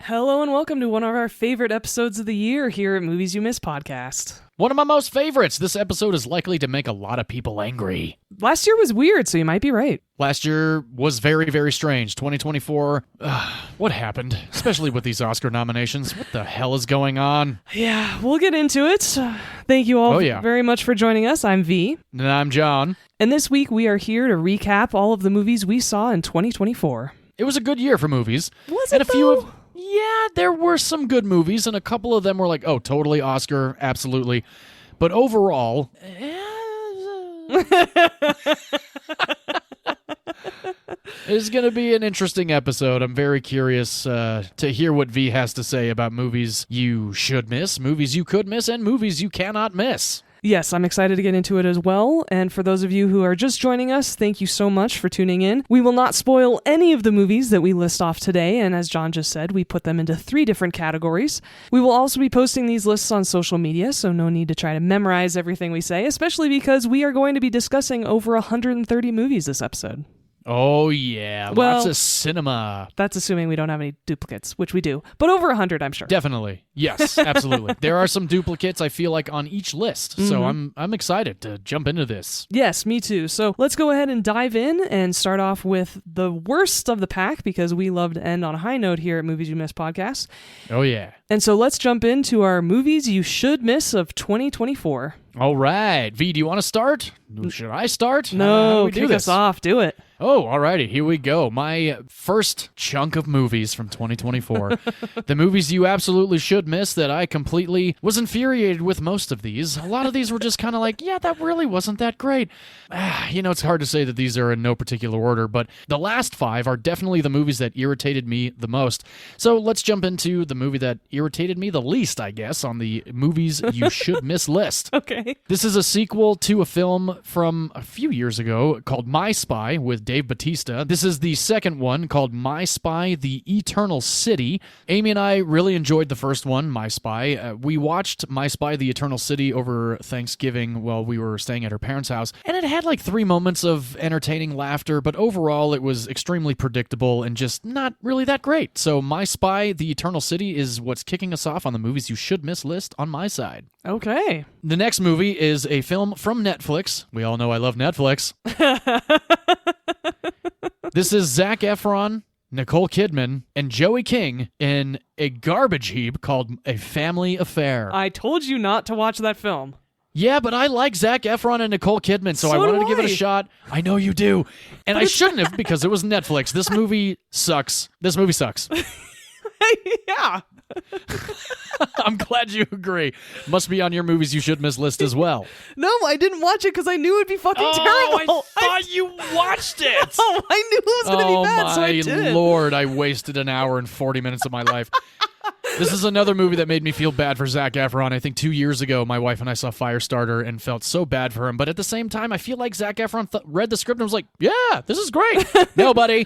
Hello and welcome to one of our favorite episodes of the year here at Movies You Miss podcast. One of my most favorites. This episode is likely to make a lot of people angry. Last year was weird, so you might be right. Last year was very, very strange. 2024, what happened? Especially with these Oscar nominations. What the hell is going on? Yeah, we'll get into it. Thank you all very much for joining us. I'm Vee. And I'm John. And this week we are here to recap all of the movies we saw in 2024. It was a good year for movies. Was it, Yeah, there were some good movies, and a couple of them were like, oh, totally Oscar, absolutely. But overall... It's going to be an interesting episode. I'm very curious to hear what V has to say about movies you should miss, movies you could miss, and movies you cannot miss. Yes, I'm excited to get into it as well. And for those of you who are just joining us, thank you so much for tuning in. We will not spoil any of the movies that we list off today. And as John just said, we put them into 3 different categories. We will also be posting these lists on social media, so no need to try to memorize everything we say, especially because we are going to be discussing over 130 movies this episode. Oh, yeah. Lots of cinema. That's assuming we don't have any duplicates, which we do. But over 100, I'm sure. Definitely. Yes, absolutely. There are some duplicates, I feel like, on each list. Mm-hmm. So I'm excited to jump into this. Yes, me too. So let's go ahead and dive in and start off with the worst of the pack, because we love to end on a high note here at Movies You Miss podcast. Oh, yeah. And so let's jump into our movies you should miss of 2024. All right. V, do you want to start? Should I start? No, kick us off. Do it. Oh, alrighty, here we go. My first chunk of movies from 2024. The movies you absolutely should miss that I completely was infuriated with most of these. A lot of these were just kind of like, yeah, that really wasn't that great. It's hard to say that these are in no particular order, but the last 5 are definitely the movies that irritated me the most. So let's jump into the movie that irritated me the least, I guess, on the movies you should miss list. Okay. This is a sequel to a film from a few years ago called My Spy with Dave Bautista. This is the second one called My Spy, The Eternal City. Amy and I really enjoyed the first one, My Spy. We watched My Spy, The Eternal City over Thanksgiving while we were staying at her parents' house, and it had like 3 moments of entertaining laughter, but overall it was extremely predictable and just not really that great. So My Spy, The Eternal City is what's kicking us off on the movies you should miss list on my side. Okay. The next movie is a film from Netflix. We all know I love Netflix. This is Zac Efron, Nicole Kidman, and Joey King in a garbage heap called A Family Affair. I told you not to watch that film. Yeah, but I like Zac Efron and Nicole Kidman, so I wanted to give it a shot. I know you do. And I shouldn't have, because it was Netflix. This movie sucks. Yeah. I'm glad you agree. Must be on your movies you should miss list as well. No, I didn't watch it because I knew it'd be fucking terrible. I thought you watched it. Oh, I knew it was going to be bad, so I did. Oh, my Lord, I wasted an hour and 40 minutes of my life. This is another movie that made me feel bad for Zac Efron. I think 2 years ago, my wife and I saw Firestarter and felt so bad for him. But at the same time, I feel like Zac Efron read the script and was like, yeah, this is great. Nobody.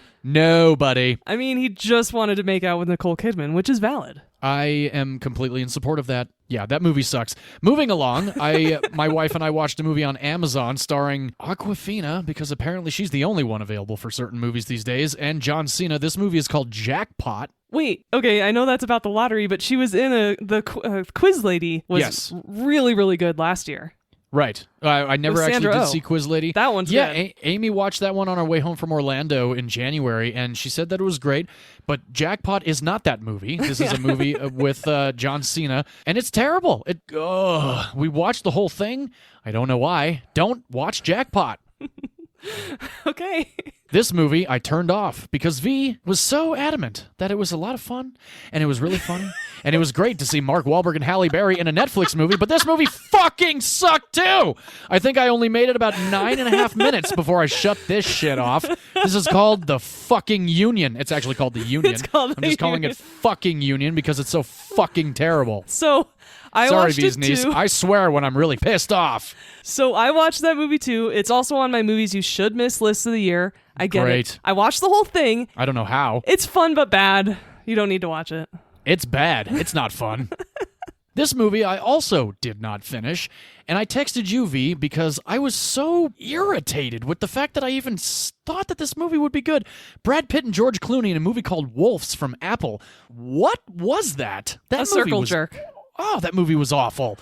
I mean, he just wanted to make out with Nicole Kidman, which is valid. I am completely in support of that. Yeah, that movie sucks. Moving along, my wife and I watched a movie on Amazon starring Awkwafina, because apparently she's the only one available for certain movies these days, and John Cena. This movie is called Jackpot. Wait, okay, I know that's about the lottery, but she was in the Quiz Lady was really, really good last year. Right. I never actually did see Quiz Lady. That one's good. Amy watched that one on our way home from Orlando in January, and she said that it was great, but Jackpot is not that movie. This is a movie with John Cena, and it's terrible. We watched the whole thing. I don't know why. Don't watch Jackpot. Okay. This movie I turned off because V was so adamant that it was a lot of fun, and it was really funny, and it was great to see Mark Wahlberg and Halle Berry in a Netflix movie, but this movie fucking sucked too! I think I only made it about 9.5 minutes before I shut this shit off. This is called The Fucking Union. It's actually called The Union. I'm just calling it Fucking Union because it's so fucking terrible. So... Sorry, V's niece. I swear when I'm really pissed off. So I watched that movie too. It's also on my movies you should miss list of the year. I get it. I watched the whole thing. I don't know how. It's fun but bad. You don't need to watch it. It's bad. It's not fun. This movie I also did not finish, and I texted you, V, because I was so irritated with the fact that I even thought that this movie would be good. Brad Pitt and George Clooney in a movie called Wolves from Apple. What was that? That A movie circle was, jerk. Oh, that movie was awful.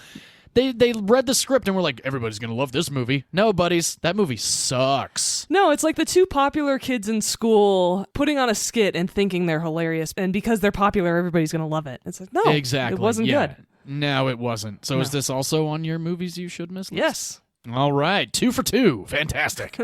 They read the script and were like, everybody's going to love this movie. No, buddies, that movie sucks. No, it's like the two popular kids in school putting on a skit and thinking they're hilarious, and because they're popular, everybody's going to love it. It's like, no, Exactly. it wasn't good. No, it wasn't. So is this also on your movies you should miss list? Yes. All right, 2 for 2. Fantastic.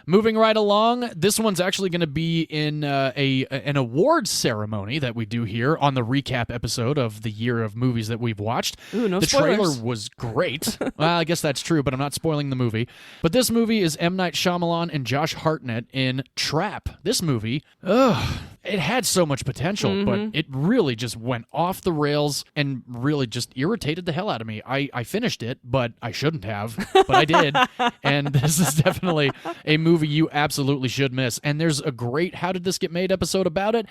Moving right along, this one's actually going to be in an awards ceremony that we do here on the recap episode of the year of movies that we've watched. Ooh, no the spoilers. trailer was great. Well, I guess that's true, but I'm not spoiling the movie. But this movie is M. Night Shyamalan and Josh Hartnett in Trap. This movie, it had so much potential, but it really just went off the rails and really just irritated the hell out of me. I finished it, but I shouldn't have, but I did. And this is definitely a movie you absolutely should miss. And there's a great How Did This Get Made episode about it.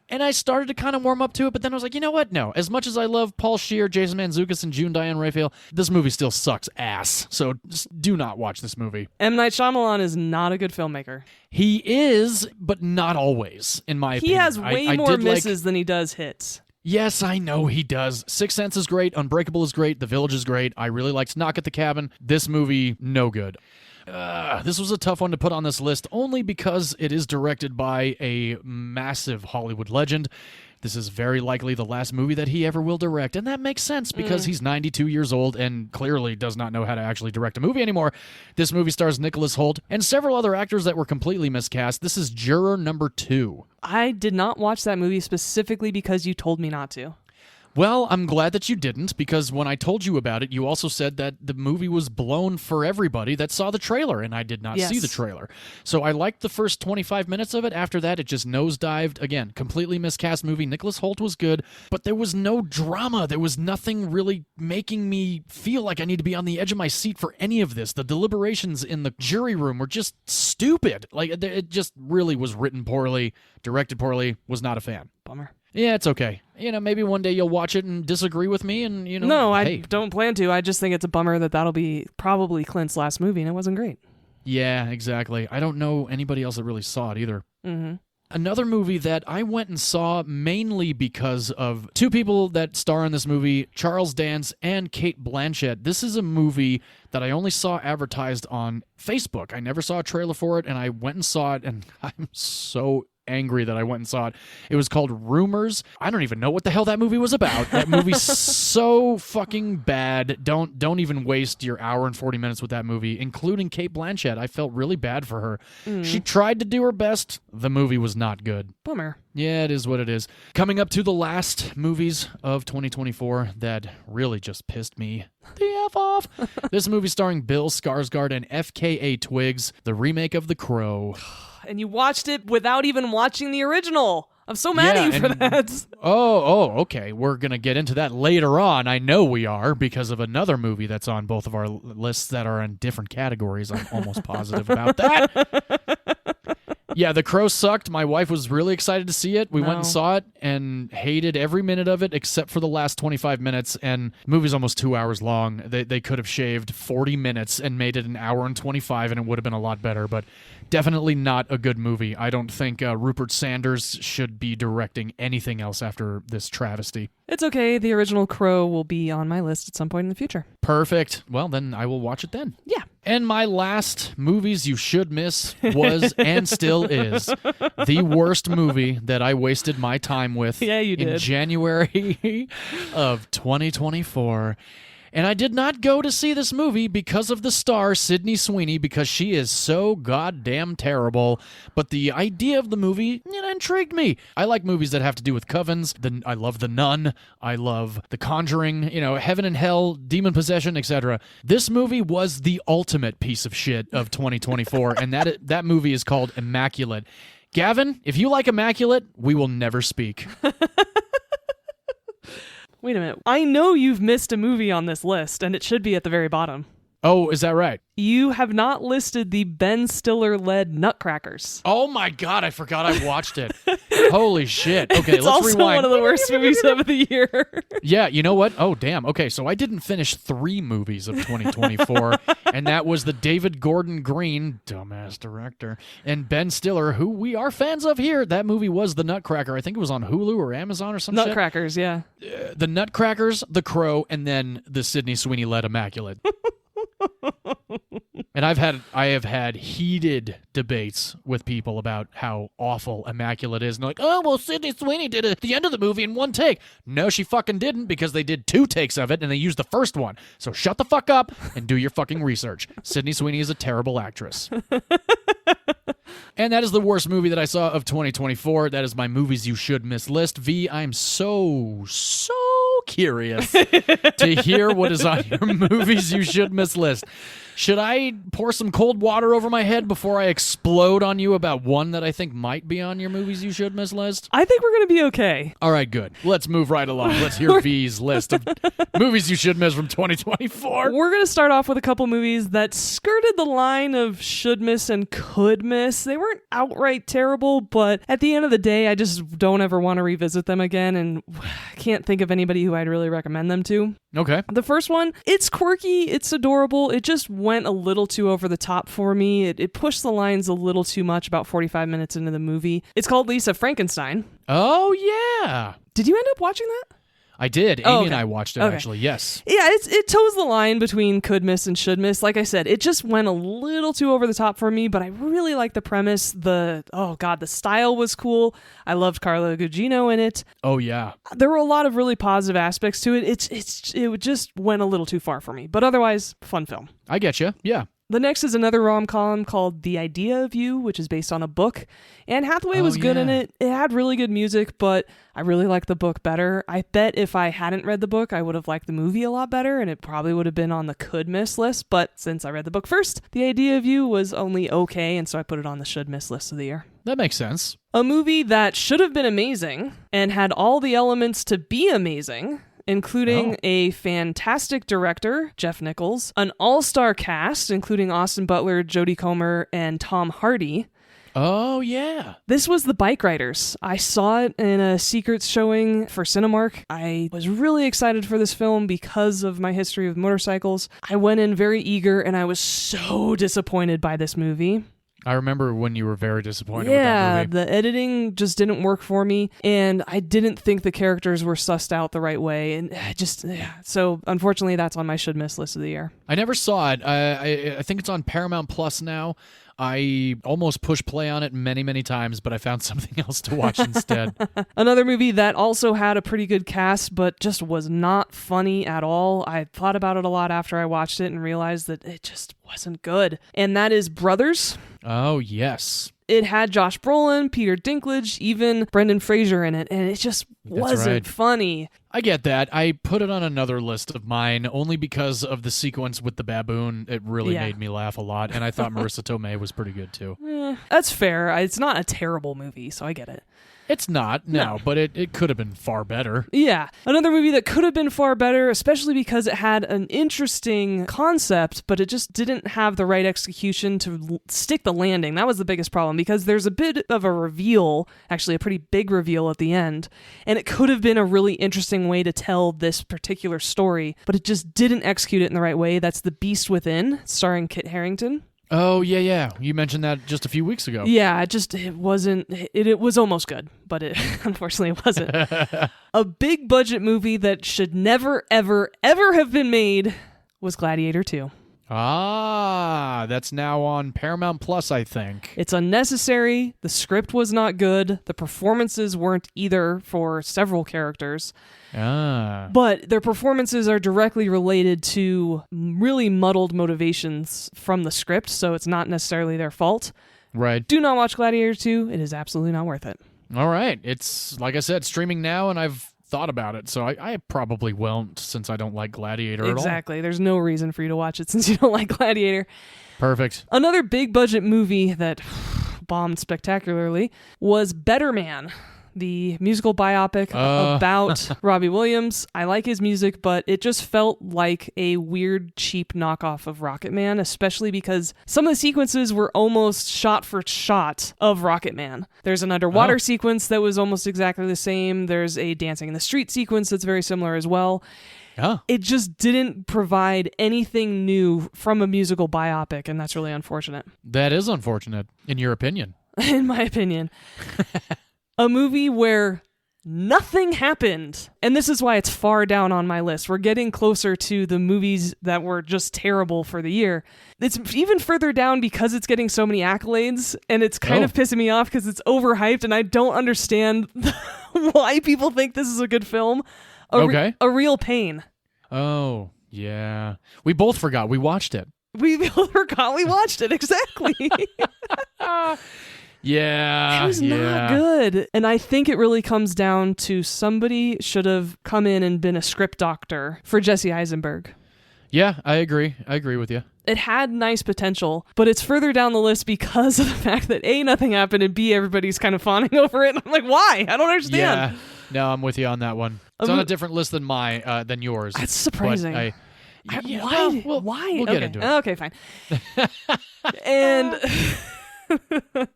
And I started to kind of warm up to it, but then I was like, you know what? No. As much as I love Paul Scheer, Jason Mantzoukas, and June Diane Raphael, this movie still sucks ass. So just do not watch this movie. M. Night Shyamalan is not a good filmmaker. He is, but not always, in my opinion. He has way I more did misses than he does hits. Yes, I know he does. Sixth Sense is great. Unbreakable is great. The Village is great. I really liked Knock at the Cabin. This movie, no good. This was a tough one to put on this list only because it is directed by a massive Hollywood legend. This is very likely the last movie that he ever will direct, and that makes sense because he's 92 years old and clearly does not know how to actually direct a movie anymore. This movie stars Nicholas Hoult and several other actors that were completely miscast. This is Juror Number 2. I did not watch that movie specifically because you told me not to. Well, I'm glad that you didn't, because when I told you about it, you also said that the movie was blown for everybody that saw the trailer, and I did not see the trailer. So I liked the first 25 minutes of it. After that, it just nosedived. Again, completely miscast movie. Nicholas Hoult was good, but there was no drama. There was nothing really making me feel like I need to be on the edge of my seat for any of this. The deliberations in the jury room were just stupid. Like, it just really was written poorly, directed poorly, was not a fan. Bummer. Yeah, it's okay. Maybe one day you'll watch it and disagree with me, and No, I hey. don't plan to. I just think it's a bummer that that'll be probably Clint's last movie, and it wasn't great. Yeah, exactly. I don't know anybody else that really saw it either. Mm-hmm. Another movie that I went and saw mainly because of two people that star in this movie, Charles Dance and Cate Blanchett. This is a movie that I only saw advertised on Facebook. I never saw a trailer for it, and I went and saw it, and I'm so angry that I went and saw it. It was called Rumors. I don't even know what the hell that movie was about. That movie's so fucking bad. Don't even waste your hour and 40 minutes with that movie, including Cate Blanchett. I felt really bad for her. She tried to do her best. The movie was not good. Bummer. Yeah, it is what it is. Coming up to the last movies of 2024 that really just pissed me the F off. This movie starring Bill Skarsgård and FKA Twigs, the remake of The Crow. And you watched it without even watching the original. I'm so mad at you for that. Oh, okay. We're going to get into that later on. I know we are because of another movie that's on both of our lists that are in different categories. I'm almost positive about that. Yeah, The Crow sucked. My wife was really excited to see it. We went and saw it and hated every minute of it except for the last 25 minutes, and the movie's almost 2 hours long. They could have shaved 40 minutes and made it an hour and 25, and it would have been a lot better, but definitely not a good movie. I don't think Rupert Sanders should be directing anything else after this travesty. It's okay. The original Crow will be on my list at some point in the future. Perfect. Well, then I will watch it then. Yeah. And my last movies you should miss was and still is the worst movie that I wasted my time with in January of 2024. And I did not go to see this movie because of the star, Sydney Sweeney, because she is so goddamn terrible. But the idea of the movie, intrigued me. I like movies that have to do with covens. I love The Nun. I love The Conjuring, Heaven and Hell, Demon Possession, etc. This movie was the ultimate piece of shit of 2024, and that movie is called Immaculate. Gavin, if you like Immaculate, we will never speak. Wait a minute. I know you've missed a movie on this list, and it should be at the very bottom. Oh, is that right? You have not listed the Ben Stiller-led Nutcrackers. Oh my God, I forgot I watched it. Holy shit. Okay, It's let's also rewind. one of the worst movies of the year. Yeah, you know what? Oh, damn. Okay, so I didn't finish 3 movies of 2024, and that was the David Gordon Green, dumbass director, and Ben Stiller, who we are fans of here. That movie was The Nutcracker. I think it was on Hulu or Amazon or some shit. Nutcrackers, yeah. The Nutcrackers, The Crow, and then the Sydney Sweeney-led Immaculate. And I have had heated debates with people about how awful Immaculate is. And like, oh, well, Sydney Sweeney did it at the end of the movie in 1 take. No, she fucking didn't, because they did 2 takes of it and they used the first one. So shut the fuck up and do your fucking research. Sydney Sweeney is a terrible actress. And that is the worst movie that I saw of 2024. That is my movies you should miss list. V, I'm so curious to hear what is on your movies you should miss list. Should I pour some cold water over my head before I explode on you about one that I think might be on your movies you should miss list? I think we're going to be okay. All right, good. Let's move right along. Let's hear V's list of movies you should miss from 2024. We're going to start off with a couple movies that skirted the line of should miss and could miss. They weren't outright terrible, but at the end of the day, I just don't ever want to revisit them again, and can't think of anybody who I'd really recommend them to. Okay. The first one, it's quirky, it's adorable, it just went a little too over the top for me. It pushed the lines a little too much about 45 minutes into the movie. It's called Lisa Frankenstein. Oh, yeah. Did you end up watching that? I did. Amy and I watched it, actually, yes. Yeah, it toes the line between could miss and should miss. Like I said, it just went a little too over the top for me, but I really liked the premise. The style was cool. I loved Carla Gugino in it. Oh, yeah. There were a lot of really positive aspects to it. It just went a little too far for me, but otherwise, fun film. I get you. Yeah. The next is another rom-com called The Idea of You, which is based on a book. Anne Hathaway was good in it. It had really good music, but I really liked the book better. I bet if I hadn't read the book, I would have liked the movie a lot better, and it probably would have been on the could-miss list. But since I read the book first, The Idea of You was only okay, and so I put it on the should-miss list of the year. That makes sense. A movie that should have been amazing and had all the elements to be amazing, including a fantastic director, Jeff Nichols, an all-star cast, including Austin Butler, Jodie Comer, and Tom Hardy. Oh, yeah. This was The Bike Riders. I saw it in a secret showing for Cinemark. I was really excited for this film because of my history with motorcycles. I went in very eager, and I was so disappointed by this movie. I remember when you were very disappointed with that movie. Yeah, the editing just didn't work for me, and I didn't think the characters were sussed out the right way, and so unfortunately that's on my should miss list of the year. I never saw it. I think it's on Paramount Plus now. I almost pushed play on it many, many times, but I found something else to watch instead. Another movie that also had a pretty good cast, but just was not funny at all. I thought about it a lot after I watched it and realized that it just wasn't good. And that is Brothers. Oh, yes. It had Josh Brolin, Peter Dinklage, even Brendan Fraser in it, and it just wasn't funny. I get that. I put it on another list of mine only because of the sequence with the baboon. It really made me laugh a lot, and I thought Marissa Tomei was pretty good too. That's fair. It's not a terrible movie, so I get it. It's not, no, but it could have been far better. Yeah. Another movie that could have been far better, especially because it had an interesting concept, but it just didn't have the right execution to stick the landing. That was the biggest problem, because there's a bit of a reveal, actually a pretty big reveal at the end, and it could have been a really interesting way to tell this particular story, but it just didn't execute it in the right way. That's The Beast Within, starring Kit Harington. Oh, yeah. You mentioned that just a few weeks ago. Yeah, it was almost good, but it unfortunately it wasn't. A big budget movie that should never, ever, ever have been made was Gladiator 2. Ah, that's now on Paramount Plus, I think. It's unnecessary. The script was not good. The performances weren't either for several characters. But their performances are directly related to really muddled motivations from the script, so it's not necessarily their fault. Right. Do not watch Gladiator 2. It is absolutely not worth it. All right. It's, like I said, streaming now, and I've thought about it, so I probably won't, since I don't like Gladiator at all. Exactly. There's no reason for you to watch it since you don't like Gladiator. Perfect. Another big budget movie that bombed spectacularly was Better Man. the musical biopic about Robbie Williams. I like his music, but it just felt like a weird, cheap knockoff of Rocket Man, especially because some of the sequences were almost shot for shot of Rocket Man. There's an underwater sequence that was almost exactly the same. There's a dancing in the street sequence that's very similar as well. It just didn't provide anything new from a musical biopic, and that's really unfortunate. That is unfortunate, in your opinion. In my opinion. A movie where nothing happened. And this is why it's far down on my list. We're getting closer to the movies that were just terrible for the year. It's even further down because it's getting so many accolades, and it's kind of pissing me off because it's overhyped, and I don't understand why people think this is a good film. A Real Pain. Oh, yeah. We both forgot. We watched it. We both forgot we watched it, exactly. Yeah. It was not good. And I think it really comes down to somebody should have come in and been a script doctor for Jesse Eisenberg. Yeah, I agree. I agree with you. It had nice potential, but it's further down the list because of the fact that A, nothing happened, and B, everybody's kind of fawning over it. And I'm like, why? I don't understand. Yeah. No, I'm with you on that one. It's on a different list than than yours. That's surprising. Why? Why? We'll get into it. Okay, fine. And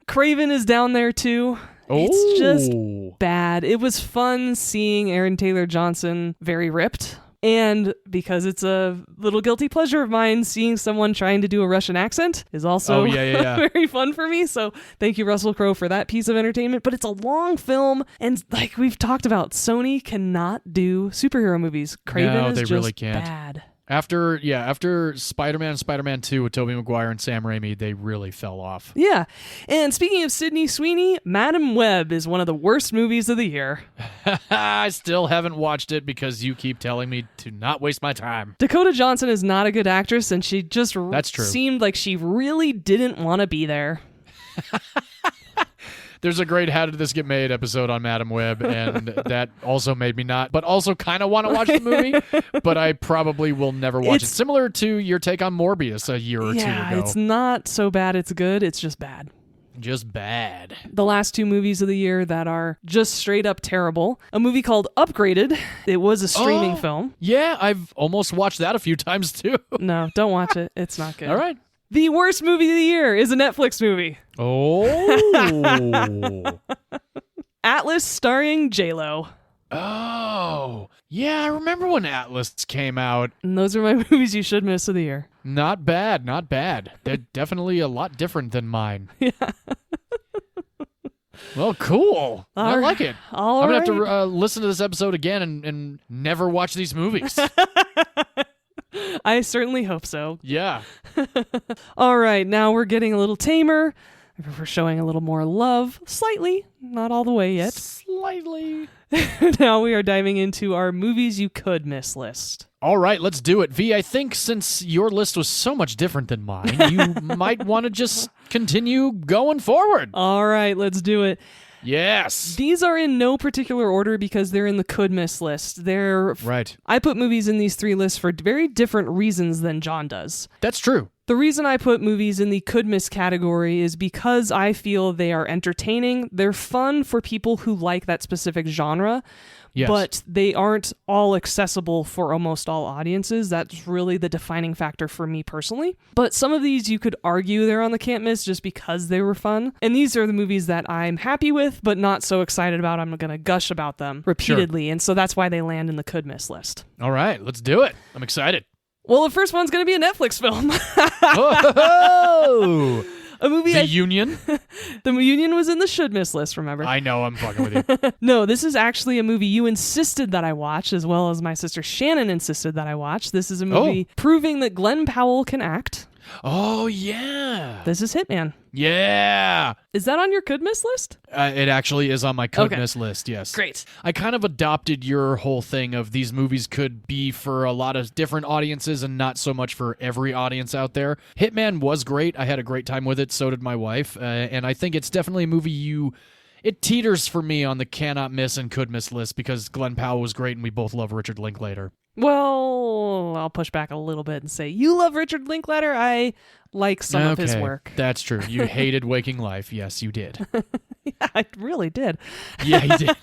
Craven is down there too. It's just bad. It was fun seeing Aaron Taylor Johnson very ripped. And because it's a little guilty pleasure of mine, seeing someone trying to do a Russian accent is also very fun for me. So thank you, Russell Crowe, for that piece of entertainment. But it's a long film. And like we've talked about, Sony cannot do superhero movies. Craven is just really bad. After Spider-Man 2 with Tobey Maguire and Sam Raimi, they really fell off. Yeah. And speaking of Sydney Sweeney, Madam Web is one of the worst movies of the year. I still haven't watched it because you keep telling me to not waste my time. Dakota Johnson is not a good actress, and she just That's true. seemed like she really didn't want to be there. There's a great How Did This Get Made episode on Madam Web, and that also made me not, but also kind of want to watch the movie, but I probably will never watch it. Similar to your take on Morbius a year or two ago. Yeah, it's not so bad it's good, it's just bad. Just bad. The last two movies of the year that are just straight up terrible. A movie called Upgraded. It was a streaming film. Yeah, I've almost watched that a few times too. No, don't watch it. It's not good. All right. The worst movie of the year is a Netflix movie. Oh. Atlas starring J-Lo. Oh. Yeah, I remember when Atlas came out. And those are my movies you should miss of the year. Not bad, not bad. They're definitely a lot different than mine. Yeah. Well, cool. I like it. I'm going to have to listen to this episode again and never watch these movies. I certainly hope so. Yeah. All right, now we're getting a little tamer. We're showing a little more love. Slightly. Not all the way yet. Slightly. Now we are diving into our movies you could miss list. All right, let's do it. V, I think since your list was so much different than mine, you might want to just continue going forward. All right, let's do it. Yes. These are in no particular order because they're in the could miss list. Right. I put movies in these three lists for very different reasons than John does. That's true. The reason I put movies in the could miss category is because I feel they are entertaining. They're fun for people who like that specific genre. Yes. But they aren't all accessible for almost all audiences. That's really the defining factor for me personally. But some of these you could argue they're on the can't miss just because they were fun. And these are the movies that I'm happy with, but not so excited about. I'm going to gush about them repeatedly. Sure. And so that's why they land in the could miss list. All right, let's do it. I'm excited. Well, the first one's going to be a Netflix film. Oh! A movie. The Union? The Union was in the should miss list, remember? I know, I'm fucking with you. No, this is actually a movie you insisted that I watch, as well as my sister Shannon insisted that I watch. This is a movie proving that Glenn Powell can act. Oh, yeah. This is Hitman. Yeah. Is that on your could miss list? It actually is on my could miss list, yes. Great. I kind of adopted your whole thing of these movies could be for a lot of different audiences and not so much for every audience out there. Hitman was great. I had a great time with it. So did my wife. And I think it's definitely a movie it teeters for me on the cannot miss and could miss list because Glenn Powell was great and we both love Richard Linklater. Well, I'll push back a little bit and say, you love Richard Linklater? I like some of his work. That's true. You hated Waking Life. Yes, you did. Yeah, I really did. Yeah, you did.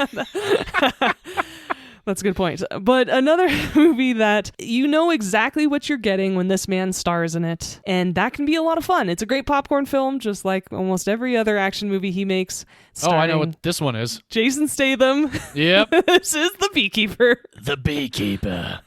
That's a good point. But another movie that you know exactly what you're getting when this man stars in it, and that can be a lot of fun. It's a great popcorn film, just like almost every other action movie he makes. Oh, I know what this one is. Jason Statham. Yep. This is The Beekeeper. The Beekeeper.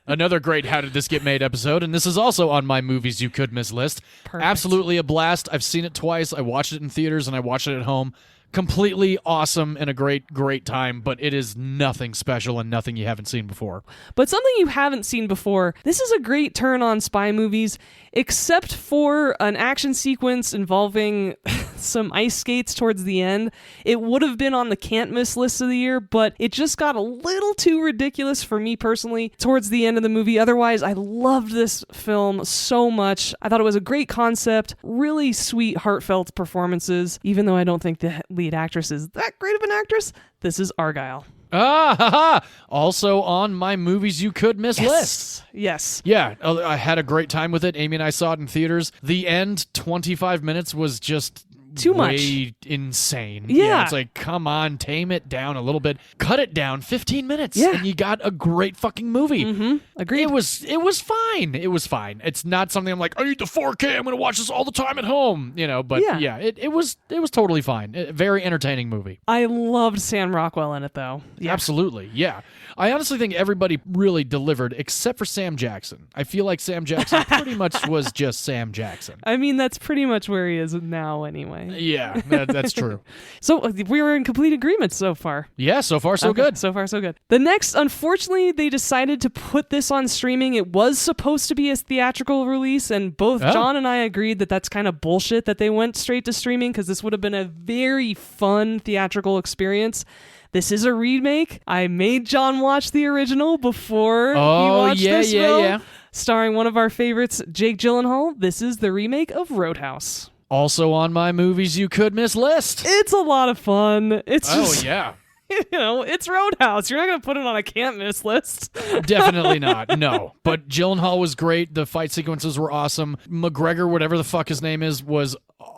Another great How Did This Get Made episode, and this is also on my movies you could miss list. Perfect. Absolutely a blast. I've seen it twice. I watched it in theaters and I watched it at home. Completely awesome and a great time, but it is nothing special and nothing you haven't seen before. But something you haven't seen before, this is a great turn on spy movies, except for an action sequence involving some ice skates towards the end. It would have been on the can't miss list of the year, but it just got a little too ridiculous for me personally towards the end of the movie. Otherwise, I loved this film so much. I thought it was a great concept, really sweet, heartfelt performances, even though I don't think the lead actress is that great of an actress. This is Argyle. Also on my movies you could miss list. Yes. Yeah, I had a great time with it. Amy and I saw it in theaters. The end 25 minutes was just too much. Way insane. Yeah. It's like, come on, tame it down a little bit. Cut it down 15 minutes. Yeah. And you got a great fucking movie. Mm-hmm. Agreed. It was fine. It was fine. It's not something I'm like, I need the 4K. I'm going to watch this all the time at home. But yeah, it was totally fine. Very entertaining movie. I loved Sam Rockwell in it, though. Yeah. Absolutely, yeah. I honestly think everybody really delivered except for Sam Jackson. I feel like Sam Jackson pretty much was just Sam Jackson. I mean, that's pretty much where he is now anyway. Yeah, that's true. So we were in complete agreement so far. Yeah, so far so good. So far so good. The next, unfortunately, they decided to put this on streaming. It was supposed to be a theatrical release, and both John and I agreed that that's kind of bullshit that they went straight to streaming, because this would have been a very fun theatrical experience. This is a remake. I made John watch the original before he watched this film. Yeah. Starring one of our favorites, Jake Gyllenhaal. This is the remake of Roadhouse. Also on my movies you could miss list. It's a lot of fun. It's just, yeah. It's Roadhouse. You're not going to put it on a can't miss list. Definitely not. No. But Gyllenhaal was great. The fight sequences were awesome. McGregor, whatever the fuck his name is, was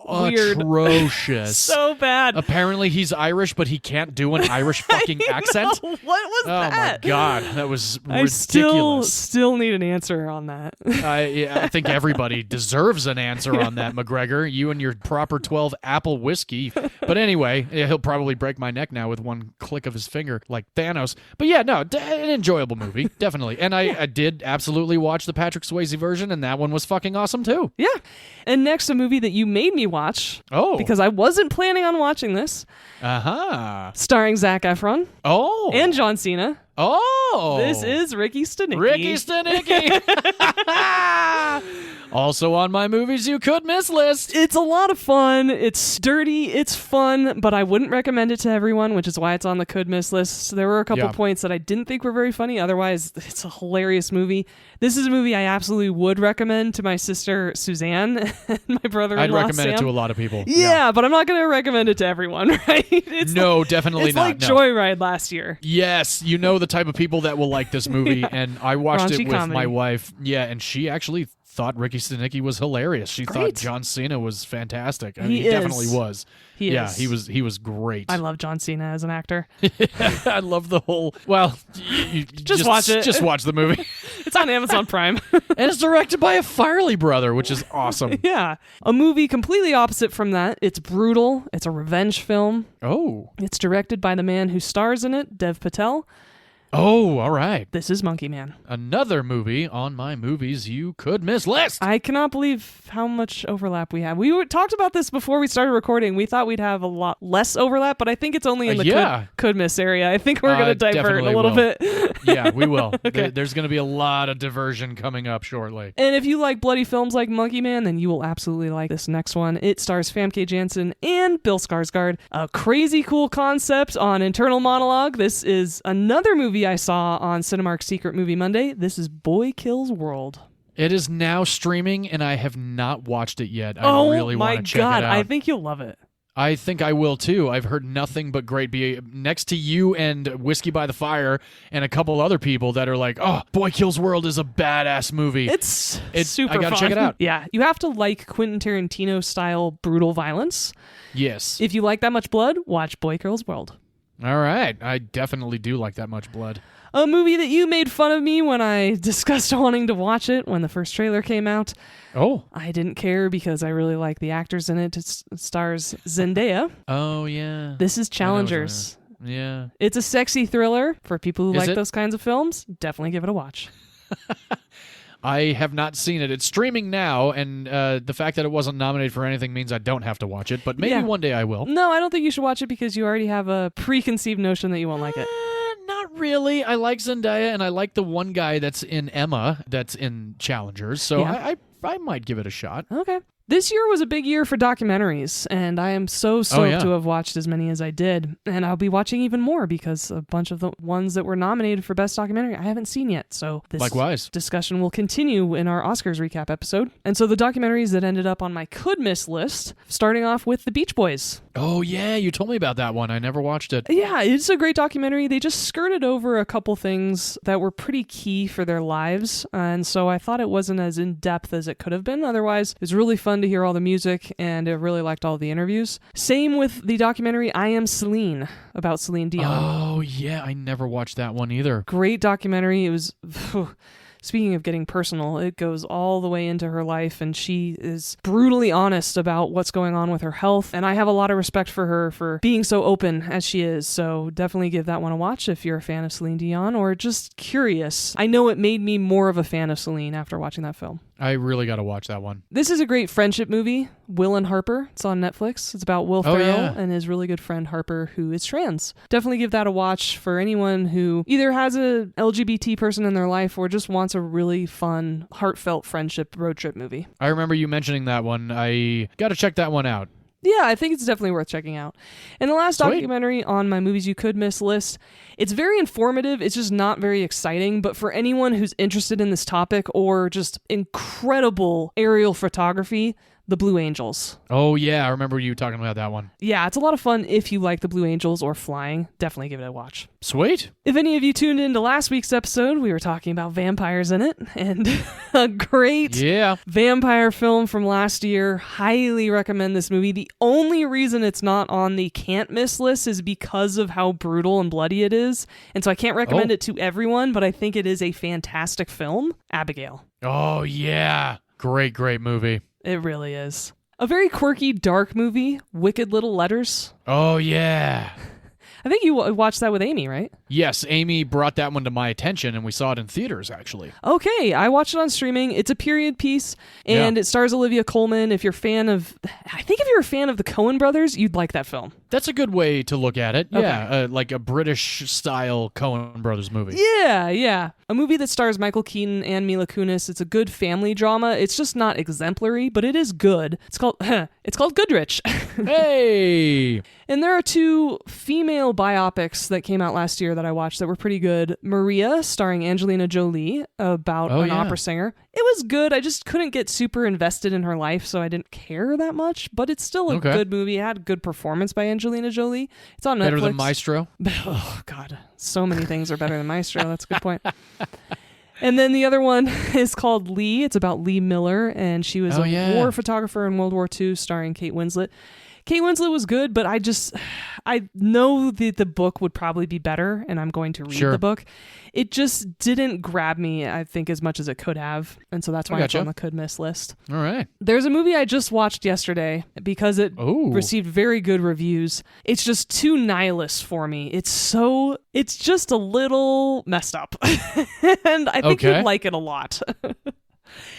weird. Atrocious. So bad. Apparently he's Irish, but he can't do an Irish fucking accent. What was that? Oh my god, that was ridiculous. I still need an answer on that. I think everybody deserves an answer on that, McGregor. You and your proper 12 apple whiskey. But anyway, he'll probably break my neck now with one click of his finger, like Thanos. But yeah, no, an enjoyable movie, definitely. And I did absolutely watch the Patrick Swayze version, and that one was fucking awesome too. Yeah. And next, a movie that you made me watch. Oh. Because I wasn't planning on watching this. Starring Zac Efron. Oh. And John Cena. Oh. This is Ricky Stenicki. Ricky Stenicki. Also on my movies you could miss list. It's a lot of fun. It's dirty. It's fun, but I wouldn't recommend it to everyone, which is why it's on the could miss list. There were a couple points that I didn't think were very funny. Otherwise, it's a hilarious movie. This is a movie I absolutely would recommend to my sister Suzanne and my brother-in-law I'd recommend Sam. it to a lot of people. Yeah, but I'm not going to recommend it to everyone, right? Definitely it's not. It's like Joyride last year. Yes, you know the type of people that will like this movie, and I watched Raunchy it with comedy. my wife. Yeah, and she actually thought Ricky Stenicki was hilarious. She thought John Cena was fantastic. I mean, he definitely was. He was great. I love John Cena as an actor. I love the whole. Well, you just watch it. Just watch the movie. It's on Amazon Prime. And it's directed by a Farley brother, which is awesome. Yeah. A movie completely opposite from that. It's brutal. It's a revenge film. Oh. It's directed by the man who stars in it, Dev Patel. Oh, all right. This is Monkey Man. Another movie on my movies you could miss list. I cannot believe how much overlap we have. We talked about this before we started recording. We thought we'd have a lot less overlap, but I think it's only in the could miss area. I think we're going to divert a little bit. Yeah, we will. Okay. There's going to be a lot of diversion coming up shortly. And if you like bloody films like Monkey Man, then you will absolutely like this next one. It stars Famke Janssen and Bill Skarsgård. A crazy cool concept on internal monologue. This is another movie I saw on Cinemark's Secret Movie Monday. This is Boy Kills World. It is now streaming, and I have not watched it yet. I really want to check it out. I think you'll love it. I think I will too. I've heard nothing but great. Be next to you and Whiskey by the Fire and a couple other people that are like, oh, Boy Kills World is a badass movie. It's super I gotta fun. check it out. Yeah, you have to like Quentin Tarantino style brutal violence. Yes. If you like that much blood, watch Boy Kills World. All right. I definitely do like that much blood. A movie that you made fun of me when I discussed wanting to watch it when the first trailer came out. Oh. I didn't care because I really like the actors in it. It stars Zendaya. Oh, yeah. This is Challengers. Yeah. It's a sexy thriller for people who Is like it? those kinds of films. Definitely give it a watch. I have not seen it. It's streaming now, and the fact that it wasn't nominated for anything means I don't have to watch it, but maybe one day I will. No, I don't think you should watch it because you already have a preconceived notion that you won't like it. Not really. I like Zendaya, and I like the one guy that's in Emma that's in Challengers, so Yeah. I might give it a shot. Okay. This year was a big year for documentaries, and I am so stoked to have watched as many as I did. And I'll be watching even more because a bunch of the ones that were nominated for Best Documentary I haven't seen yet. So this Likewise. discussion will continue in our Oscars recap episode. And so the documentaries that ended up on my could miss list, starting off with The Beach Boys. Oh, yeah, you told me about that one. I never watched it. Yeah, it's a great documentary. They just skirted over a couple things that were pretty key for their lives, and so I thought it wasn't as in-depth as it could have been. Otherwise, it was really fun to hear all the music, and I really liked all the interviews. Same with the documentary I Am Celine, about Celine Dion. Oh, yeah, I never watched that one either. Great documentary. It was... Speaking of getting personal, it goes all the way into her life, and she is brutally honest about what's going on with her health, and I have a lot of respect for her for being so open as she is, so definitely give that one a watch if you're a fan of Celine Dion or just curious. I know it made me more of a fan of Celine after watching that film. I really got to watch that one. This is a great friendship movie, Will and Harper. It's on Netflix. It's about Will Ferrell and his really good friend Harper, who is trans. Definitely give that a watch for anyone who either has a LGBT person in their life or just wants a really fun, heartfelt friendship road trip movie. I remember you mentioning that one. I got to check that one out. Yeah, I think it's definitely worth checking out. And the last documentary on my movies you could miss list, it's very informative. It's just not very exciting. But for anyone who's interested in this topic or just incredible aerial photography, The Blue Angels. Oh, yeah. I remember you talking about that one. Yeah, it's a lot of fun if you like The Blue Angels or flying. Definitely give it a watch. Sweet. If any of you tuned into last week's episode, we were talking about vampires in it, and a great vampire film from last year. Highly recommend this movie. The only reason it's not on the can't miss list is because of how brutal and bloody it is, and so I can't recommend it to everyone, but I think it is a fantastic film. Abigail. Oh, yeah. Great, great movie. It really is. A very quirky, dark movie, Wicked Little Letters. Oh, yeah. I think you watched that with Amy, right? Yes, Amy brought that one to my attention, and we saw it in theaters, actually. Okay, I watched it on streaming. It's a period piece, and it stars Olivia Colman. If you're a fan of the Coen brothers, you'd like that film. That's a good way to look at it. Okay. Yeah, like a British-style Coen Brothers movie. Yeah. A movie that stars Michael Keaton and Mila Kunis. It's a good family drama. It's just not exemplary, but it is good. It's called Goodrich. Hey! And there are two female biopics that came out last year that I watched that were pretty good. Maria, starring Angelina Jolie, about an opera singer. It was good. I just couldn't get super invested in her life, so I didn't care that much. But it's still a good movie. It had a good performance by Angelina Jolie. It's on Netflix. Better than Maestro? Oh, God. So many things are better than Maestro. That's a good point. And then the other one is called Lee. It's about Lee Miller, and she was a war photographer in World War II, starring Kate Winslet. Kate Winslet was good, but I know that the book would probably be better, and I'm going to read the book. It just didn't grab me, I think, as much as it could have, and so that's why it's on the could miss list. All right. There's a movie I just watched yesterday because it received very good reviews. It's just too nihilist for me. It's just a little messed up, and I think you'd like it a lot.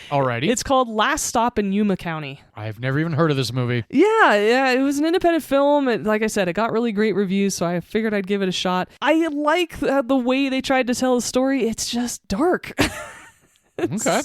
Alrighty. It's called Last Stop in Yuma County. I've never even heard of this movie. Yeah, it was an independent film. Like I said, it got really great reviews, so I figured I'd give it a shot. I like the way they tried to tell the story. It's just dark. Okay.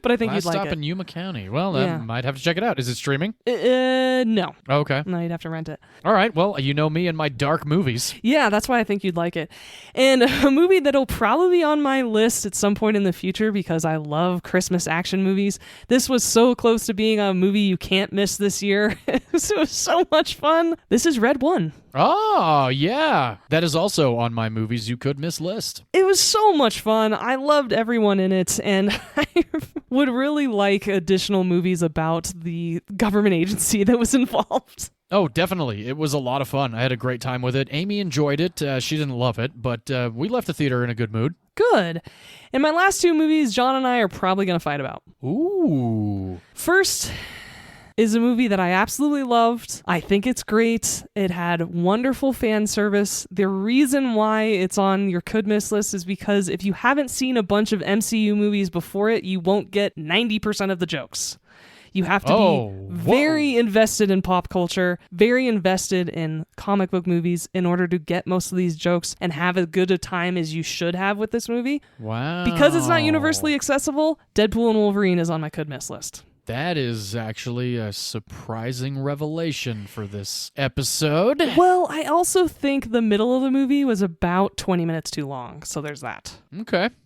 But I think Last you'd like stop it. in Yuma County. Well, I Yeah. might have to check it out. Is it streaming? No. Okay. No, you'd have to rent it. All right. Well, you know me and my dark movies. Yeah, that's why I think you'd like it. And a movie that'll probably be on my list at some point in the future because I love Christmas action movies. This was so close to being a movie you can't miss this year. It was so much fun. This is Red One. Oh, yeah. That is also on my movies you could miss list. It was so much fun. I loved everyone in it, and I would really like additional movies about the government agency that was involved. Oh, definitely. It was a lot of fun. I had a great time with it. Amy enjoyed it. She didn't love it, but we left the theater in a good mood. Good. And my last two movies, John and I are probably going to fight about. Ooh. First is a movie that I absolutely loved. I think it's great. It had wonderful fan service. The reason why it's on your could miss list is because if you haven't seen a bunch of MCU movies before it, you won't get 90% of the jokes. You have to be very invested in pop culture, very invested in comic book movies in order to get most of these jokes and have as good a time as you should have with this movie. Wow. Because it's not universally accessible, Deadpool and Wolverine is on my could miss list. That is actually a surprising revelation for this episode. Well, I also think the middle of the movie was about 20 minutes too long, so there's that.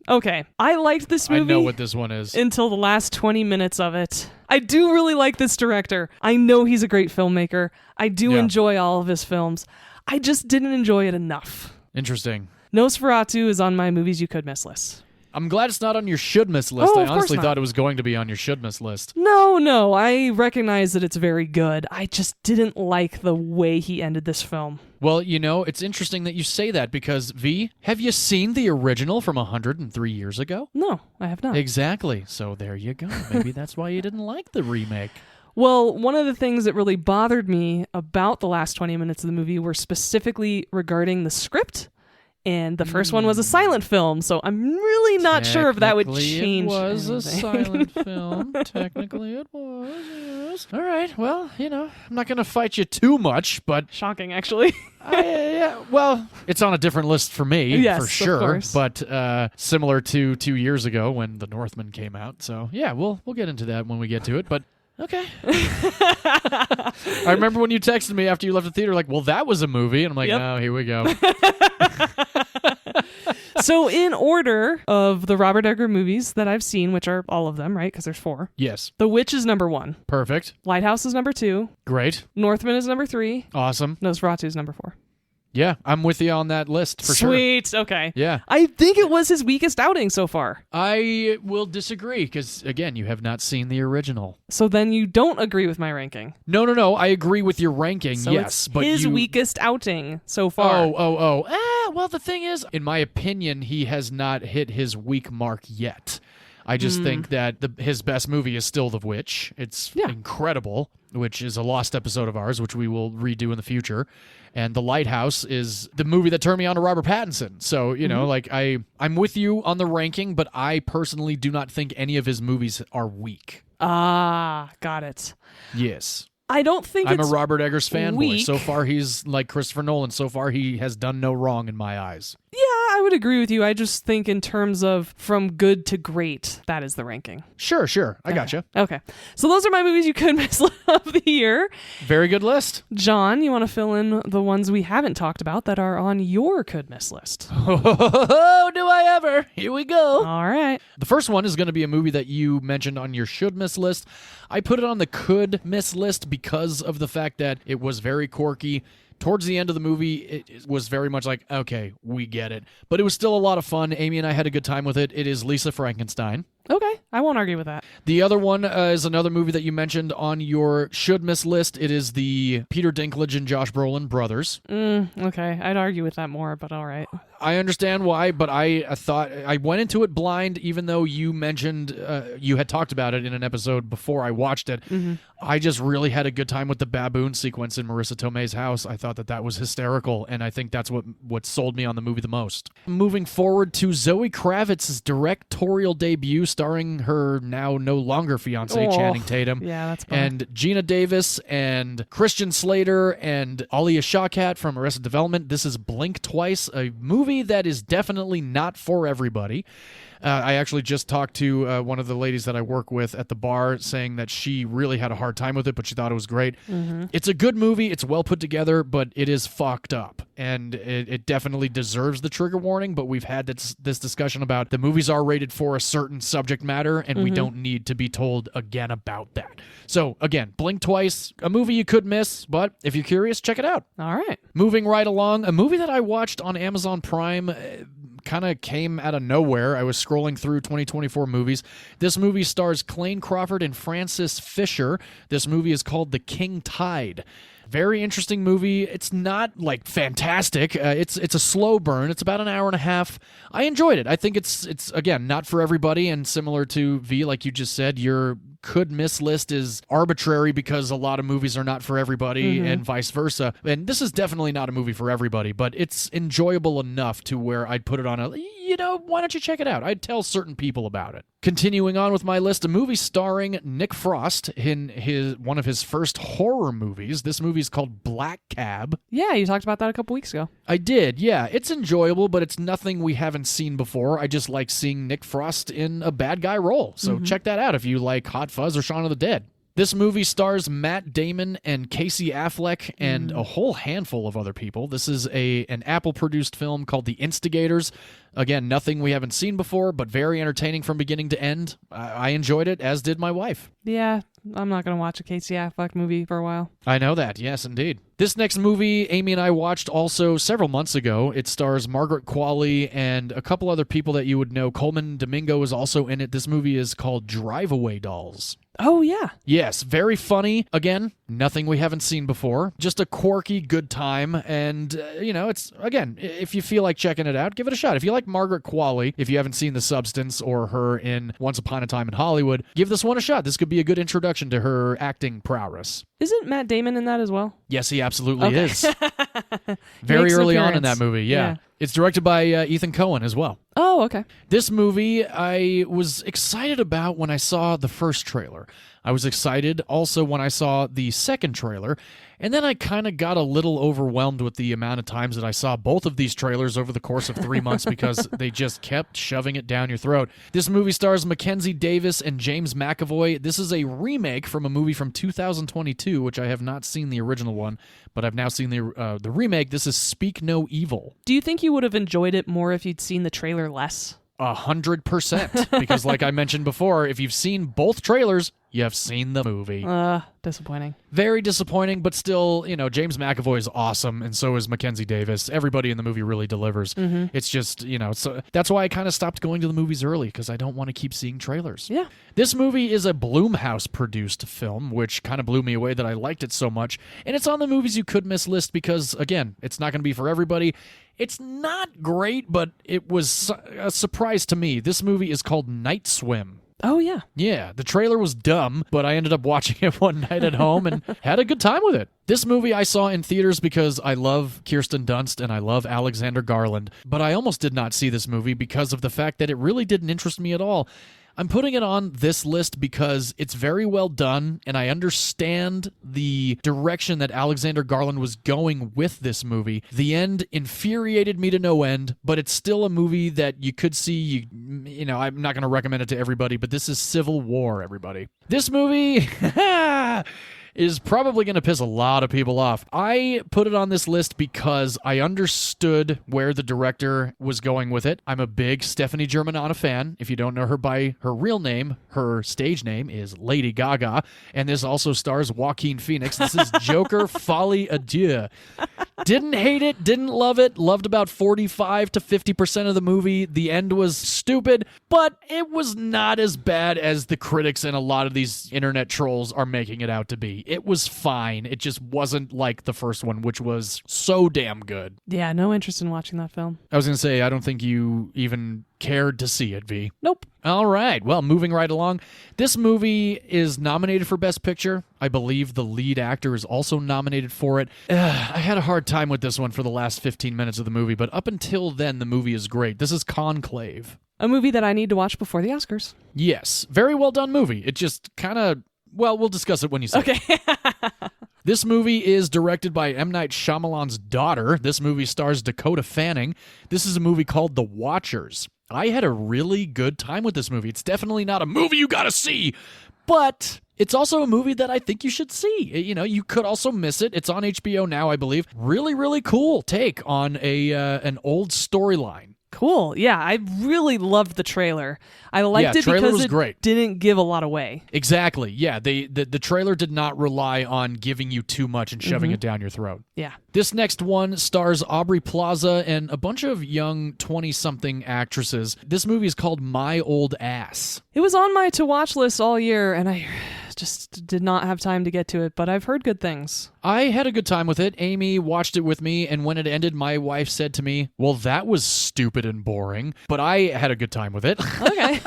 Okay, I liked this movie. I know what this one is. Until the last 20 minutes of it. I do really like this director. I know he's a great filmmaker. I do enjoy all of his films. I just didn't enjoy it enough. Interesting. Nosferatu is on my movies you could miss list. I'm glad it's not on your should miss list. Oh, I of honestly course not. thought it was going to be on your should miss list. No, I recognize that it's very good. I just didn't like the way he ended this film. Well, you know, it's interesting that you say that because, V, have you seen the original from 103 years ago? No, I have not. Exactly. So there you go. Maybe that's why you didn't like the remake. Well, one of the things that really bothered me about the last 20 minutes of the movie were specifically regarding the script. And the first one was a silent film, so I'm really not sure if that would change it was anything. a silent film. Technically it was, yes. All right, well, you know, I'm not going to fight you too much, but... Shocking, actually. Well, it's on a different list for me, Yes, for sure. of course. But similar to 2 years ago when The Northman came out. So, yeah, we'll get into that when we get to it, but... Okay. I remember when you texted me after you left the theater, like, well, that was a movie. And I'm like, oh, here we go. So in order of the Robert Egger movies that I've seen, which are all of them, right? Because there's 4. Yes. The Witch is number 1. Perfect. Lighthouse is number 2. Great. Northman is number 3. Awesome. Nosferatu is number 4. Yeah, I'm with you on that list for sure. Sweet. Okay. Yeah. I think it was his weakest outing so far. I will disagree because, again, you have not seen the original. So then you don't agree with my ranking. No. I agree with your ranking, So yes. it's But his weakest outing so far. Well, the thing is, in my opinion, he has not hit his weak mark yet. I just think that his best movie is still The Witch. It's incredible, which is a lost episode of ours, which we will redo in the future. And The Lighthouse is the movie that turned me on to Robert Pattinson. So, you know, like I'm with you on the ranking, but I personally do not think any of his movies are weak. Ah, got it. Yes. I don't think I'm it's a Robert Eggers fanboy. weak. So far, he's like Christopher Nolan. So far, he has done no wrong in my eyes. Yeah, I would agree with you. I just think in terms of from good to great, that is the ranking. Sure. I gotcha. Okay. So those are my movies you could miss of the year. Very good list. John, you want to fill in the ones we haven't talked about that are on your could miss list? Oh, do I ever? Here we go. All right. The first one is going to be a movie that you mentioned on your should miss list. I put it on the could miss list because of the fact that it was very quirky. Towards the end of the movie, it was very much like, okay, we get it. But it was still a lot of fun. Amy and I had a good time with it. It is Lisa Frankenstein. Okay. I won't argue with that. The other one is another movie that you mentioned on your should miss list. It is the Peter Dinklage and Josh Brolin brothers. Okay. I'd argue with that more, but all right. I understand why, but I thought I went into it blind, even though you mentioned you had talked about it in an episode before I watched it. I just really had a good time with the baboon sequence in Marissa Tomei's house. I thought that was hysterical, and I think that's what sold me on the movie the most. Moving forward to Zoe Kravitz's directorial debut starring her now no longer fiance, Channing Tatum. Yeah, that's bummer. And Gina Davis and Christian Slater and Alia Shawkat from Arrested Development. This is Blink Twice, a movie that is definitely not for everybody. I actually just talked to one of the ladies that I work with at the bar saying that she really had a hard time with it, but she thought it was great. Mm-hmm. It's a good movie. It's well put together, but it is fucked up. And it definitely deserves the trigger warning, but we've had this discussion about the movies are rated for a certain subject matter, and we don't need to be told again about that. So, again, Blink Twice, a movie you could miss, but if you're curious, check it out. All right. Moving right along, a movie that I watched on Amazon Prime kind of came out of nowhere. I was scrolling through 2024 movies. This movie stars Clayne Crawford and Frances Fisher. This movie is called The King Tide. Very interesting movie. It's not like fantastic. It's a slow burn. It's about an hour and a half. I enjoyed it. I think it's again not for everybody, and similar to V, like you just said, your could miss list is arbitrary because a lot of movies are not for everybody and vice versa. And this is definitely not a movie for everybody, but it's enjoyable enough to where I'd put it on a, why don't you check it out? I'd tell certain people about it. Continuing on with my list, a movie starring Nick Frost in one of his first horror movies. This movie is called Black Cab. Yeah, you talked about that a couple weeks ago. I did, yeah. It's enjoyable, but it's nothing we haven't seen before. I just like seeing Nick Frost in a bad guy role. So check that out if you like Hot Fuzz or Shaun of the Dead. This movie stars Matt Damon and Casey Affleck and a whole handful of other people. This is an Apple-produced film called The Instigators. Again, nothing we haven't seen before, but very entertaining from beginning to end. I enjoyed it, as did my wife. Yeah, I'm not going to watch a Casey Affleck movie for a while. I know that, yes, indeed. This next movie, Amy and I watched also several months ago. It stars Margaret Qualley and a couple other people that you would know. Coleman Domingo is also in it. This movie is called Drive-Away Dolls. Oh, yeah. Yes, very funny. Again, nothing we haven't seen before. Just a quirky, good time. And, it's, again, if you feel like checking it out, give it a shot. If you like Margaret Qualley, if you haven't seen The Substance or her in Once Upon a Time in Hollywood, give this one a shot. This could be a good introduction to her acting prowess. Isn't Matt Damon in that as well? Yes, he absolutely is. Very early on in that movie, yeah. It's directed by Ethan Coen as well. Oh, okay. This movie I was excited about when I saw the first trailer. I was excited also when I saw the second trailer, and then I kind of got a little overwhelmed with the amount of times that I saw both of these trailers over the course of 3 months because they just kept shoving it down your throat. This movie stars Mackenzie Davis and James McAvoy. This is a remake from a movie from 2022, which I have not seen the original one, but I've now seen the remake. This is Speak No Evil. Do you think you would have enjoyed it more if you'd seen the trailer less? 100%. Because like I mentioned before, if you've seen both trailers, you have seen the movie. Disappointing. Very disappointing, but still, James McAvoy is awesome, and so is Mackenzie Davis. Everybody in the movie really delivers. It's just, so that's why I kind of stopped going to the movies early, because I don't want to keep seeing trailers. Yeah. This movie is a Blumhouse-produced film, which kind of blew me away that I liked it so much, and it's on the movies you could miss list because, again, it's not going to be for everybody. It's not great, but it was a surprise to me. This movie is called Night Swim. Oh, yeah. Yeah, the trailer was dumb, but I ended up watching it one night at home and had a good time with it. This movie I saw in theaters because I love Kirsten Dunst and I love Alexander Garland, but I almost did not see this movie because of the fact that it really didn't interest me at all. I'm putting it on this list because it's very well done, and I understand the direction that Alexander Garland was going with this movie. The end infuriated me to no end, but it's still a movie that you could see. I'm not going to recommend it to everybody, but this is Civil War, everybody. This movie is probably going to piss a lot of people off. I put it on this list because I understood where the director was going with it. I'm a big Stephanie Germanotta fan. If you don't know her by her real name, her stage name is Lady Gaga, and this also stars Joaquin Phoenix. This is Joker Folie à Deux. Didn't hate it, didn't love it, loved about 45 to 50% of the movie. The end was stupid, but it was not as bad as the critics and a lot of these internet trolls are making it out to be. It was fine. It just wasn't like the first one, which was so damn good. Yeah, no interest in watching that film. I was going to say, I don't think you even cared to see it, V. Nope. All right. Well, moving right along. This movie is nominated for Best Picture. I believe the lead actor is also nominated for it. I had a hard time with this one for the last 15 minutes of the movie, but up until then, the movie is great. This is Conclave. A movie that I need to watch before the Oscars. Yes, very well done movie. It just kind of, well, we'll discuss it when you see it. Okay. This movie is directed by M. Night Shyamalan's daughter. This movie stars Dakota Fanning. This is a movie called The Watchers. I had a really good time with this movie. It's definitely not a movie you gotta see, but it's also a movie that I think you should see. You know, you could also miss it. It's on HBO now, I believe. Really, really cool take on an old storyline. Cool. Yeah, I really loved the trailer. I liked it trailer because was it great. didn't give a lot away. Exactly. Yeah, the trailer did not rely on giving you too much and shoving it down your throat. Yeah. This next one stars Aubrey Plaza and a bunch of young 20-something actresses. This movie is called My Old Ass. It was on my to-watch list all year, and I just did not have time to get to it, but I've heard good things. I had a good time with it. Amy watched it with me, and when it ended, my wife said to me, well, that was stupid and boring, but I had a good time with it. Okay.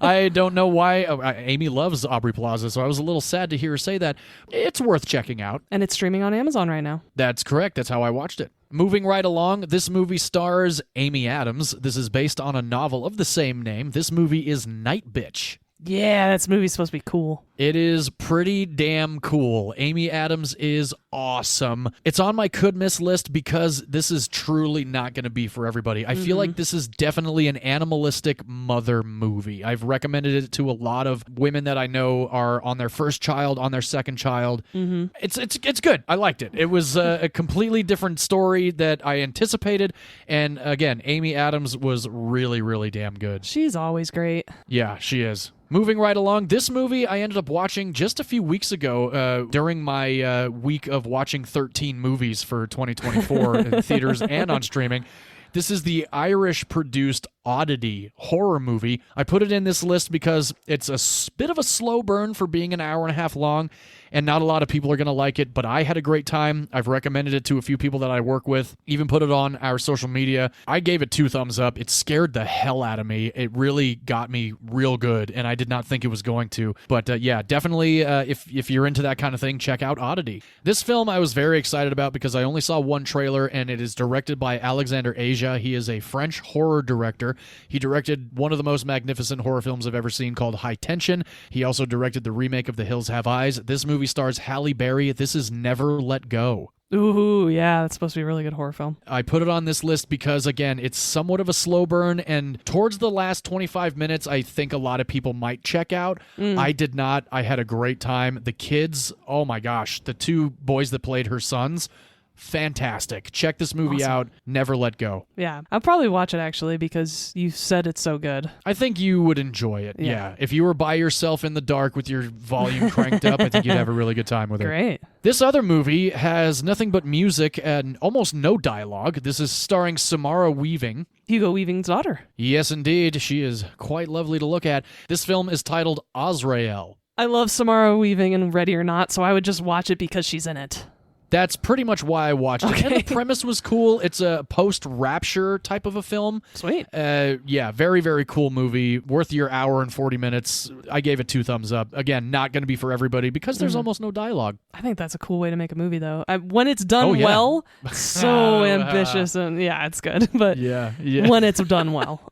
I don't know why. Amy loves Aubrey Plaza, so I was a little sad to hear her say that. It's worth checking out. And it's streaming on Amazon right now. That's correct. That's how I watched it. Moving right along, this movie stars Amy Adams. This is based on a novel of the same name. This movie is Night Bitch. Yeah, this movie's supposed to be cool. It is pretty damn cool. Amy Adams is awesome. It's on my could miss list because this is truly not going to be for everybody. I feel like this is definitely an animalistic mother movie. I've recommended it to a lot of women that I know are on their first child, on their second child. It's good. I liked it. It was a completely different story that I anticipated. And again, Amy Adams was really, really damn good. She's always great. Yeah, she is. Moving right along, this movie I ended up watching just a few weeks ago during my week of watching 13 movies for 2024 in theaters and on streaming. This is the Irish-produced Oddity horror movie. I put it in this list because it's a bit of a slow burn for being an hour and a half long, and not a lot of people are going to like it, but I had a great time. I've recommended it to a few people that I work with, even put it on our social media. I gave it 2 thumbs up. It scared the hell out of me. It really got me real good, and I did not think it was going to. But yeah, definitely, if you're into that kind of thing, check out Oddity. This film I was very excited about because I only saw one trailer, and it is directed by Alexander Aja. He is a French horror director. He directed one of the most magnificent horror films I've ever seen called High Tension. He also directed the remake of The Hills Have Eyes. This movie stars Halle Berry. This is Never Let Go. Ooh, yeah, that's supposed to be a really good horror film. I put it on this list because, again, it's somewhat of a slow burn, and towards the last 25 minutes, I think a lot of people might check out. I did not. I had a great time. The kids, oh my gosh, the 2 boys that played her sons, fantastic. Check this movie out. Never Let Go. Yeah, I'll probably watch it actually because you said it's so good. I think you would enjoy it. Yeah. If you were by yourself in the dark with your volume cranked up, I think you'd have a really good time with it. Great. This other movie has nothing but music and almost no dialogue. This is starring Samara Weaving. Hugo Weaving's daughter. Yes, indeed. She is quite lovely to look at. This film is titled Azrael. I love Samara Weaving in Ready or Not, so I would just watch it because she's in it. That's pretty much why I watched it. And the premise was cool. It's a post-Rapture type of a film. Sweet. Yeah, very, very cool movie. Worth your hour and 40 minutes. I gave it 2 thumbs up. Again, not going to be for everybody because there's almost no dialogue. I think that's a cool way to make a movie, though. When it's done well, so ambitious, and yeah, it's good. But yeah. when it's done well.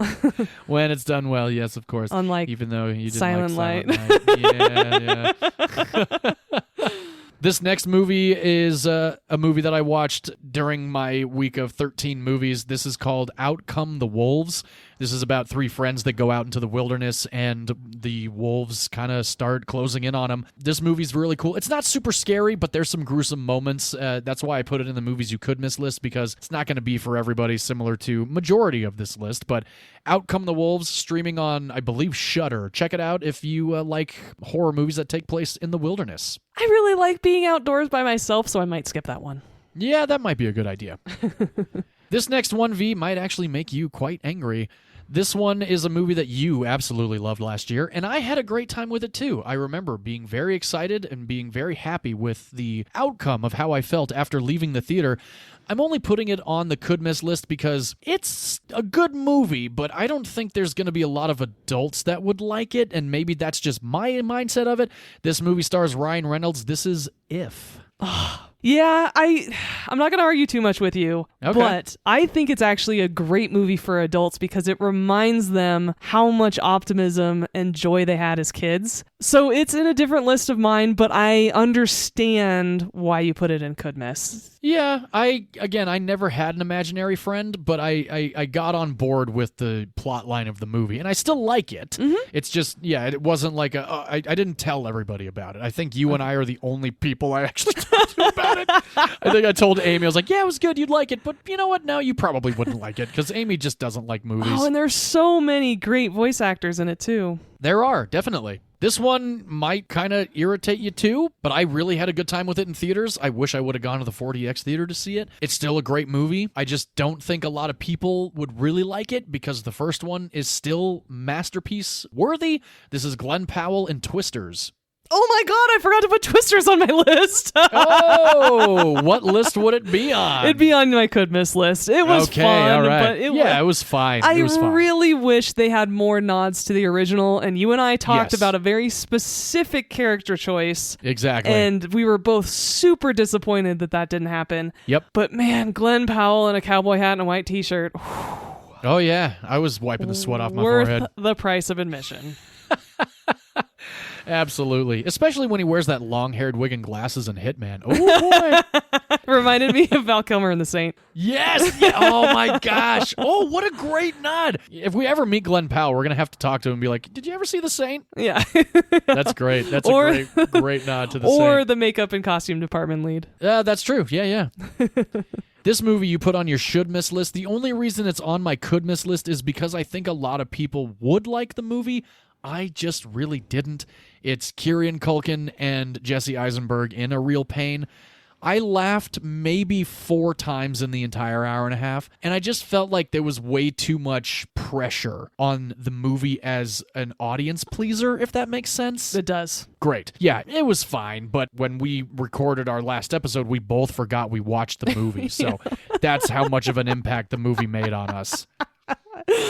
When it's done well, yes, of course. Unlike even though you didn't Silent like Light. Yeah. This next movie is a movie that I watched during my week of 13 movies. This is called Out Come the Wolves. This is about 3 friends that go out into the wilderness and the wolves kind of start closing in on them. This movie's really cool. It's not super scary, but there's some gruesome moments. That's why I put it in the movies you could miss list, because it's not going to be for everybody, similar to majority of this list. But Out Come the Wolves, streaming on, I believe, Shudder. Check it out if you like horror movies that take place in the wilderness. I really like being outdoors by myself, so I might skip that one. Yeah, that might be a good idea. This next one, V, might actually make you quite angry. This one is a movie that you absolutely loved last year, and I had a great time with it too. I remember being very excited and being very happy with the outcome of how I felt after leaving the theater. I'm only putting it on the could miss list because it's a good movie, but I don't think there's going to be a lot of adults that would like it, and maybe that's just my mindset of it. This movie stars Ryan Reynolds. This is If. Yeah, I'm not going to argue too much with you, Okay. but I think it's actually a great movie for adults because it reminds them how much optimism and joy they had as kids. So it's in a different list of mine, but I understand why you put it in Could Miss. Yeah, I never had an imaginary friend, but I got on board with the plot line of the movie, and I still like it. Mm-hmm. It's just, it wasn't like I didn't tell everybody about it. I think you and I are the only people I actually talked to about it. I think I told Amy, I was like, yeah, it was good, you'd like it, but you know what? No, you probably wouldn't like it, because Amy just doesn't like movies. Oh, and there's so many great voice actors in it, too. There are, definitely. This one might kind of irritate you too, but I really had a good time with it in theaters. I wish I would have gone to the 4DX theater to see it. It's still a great movie. I just don't think a lot of people would really like it because the first one is still masterpiece worthy. This is Glenn Powell in Twisters. Oh my god, I forgot to put Twisters on my list. Oh, what list would it be on? It'd be on my Could Miss list. It was okay, fun, all right. but it was fine. I It was fine. really wish they had more nods to the original, and you and I talked Yes. about a very specific character choice. Exactly. And we were both super disappointed that didn't happen. Yep. But man, Glenn Powell in a cowboy hat and a white t-shirt, Oh yeah, I was wiping the sweat off my worth forehead. the price of admission. Absolutely. Especially when he wears that long-haired wig and glasses in Hitman. Oh, boy. Reminded me of Val Kilmer in The Saint. Yes! Yeah. Oh, my gosh. Oh, what a great nod. If we ever meet Glenn Powell, we're going to have to talk to him and be like, did you ever see The Saint? Yeah. That's great. That's a great nod to The Or Saint. the makeup and costume department lead. That's true. Yeah. This movie you put on your should miss list, the only reason it's on my could miss list is because I think a lot of people would like the movie. I just really didn't. It's Kieran Culkin and Jesse Eisenberg in A Real Pain. I laughed maybe 4 times in the entire hour and a half, and I just felt like there was way too much pressure on the movie as an audience pleaser, if that makes sense. It does. Great. Yeah, it was fine, but when we recorded our last episode, we both forgot we watched the movie, so that's how much of an impact the movie made on us.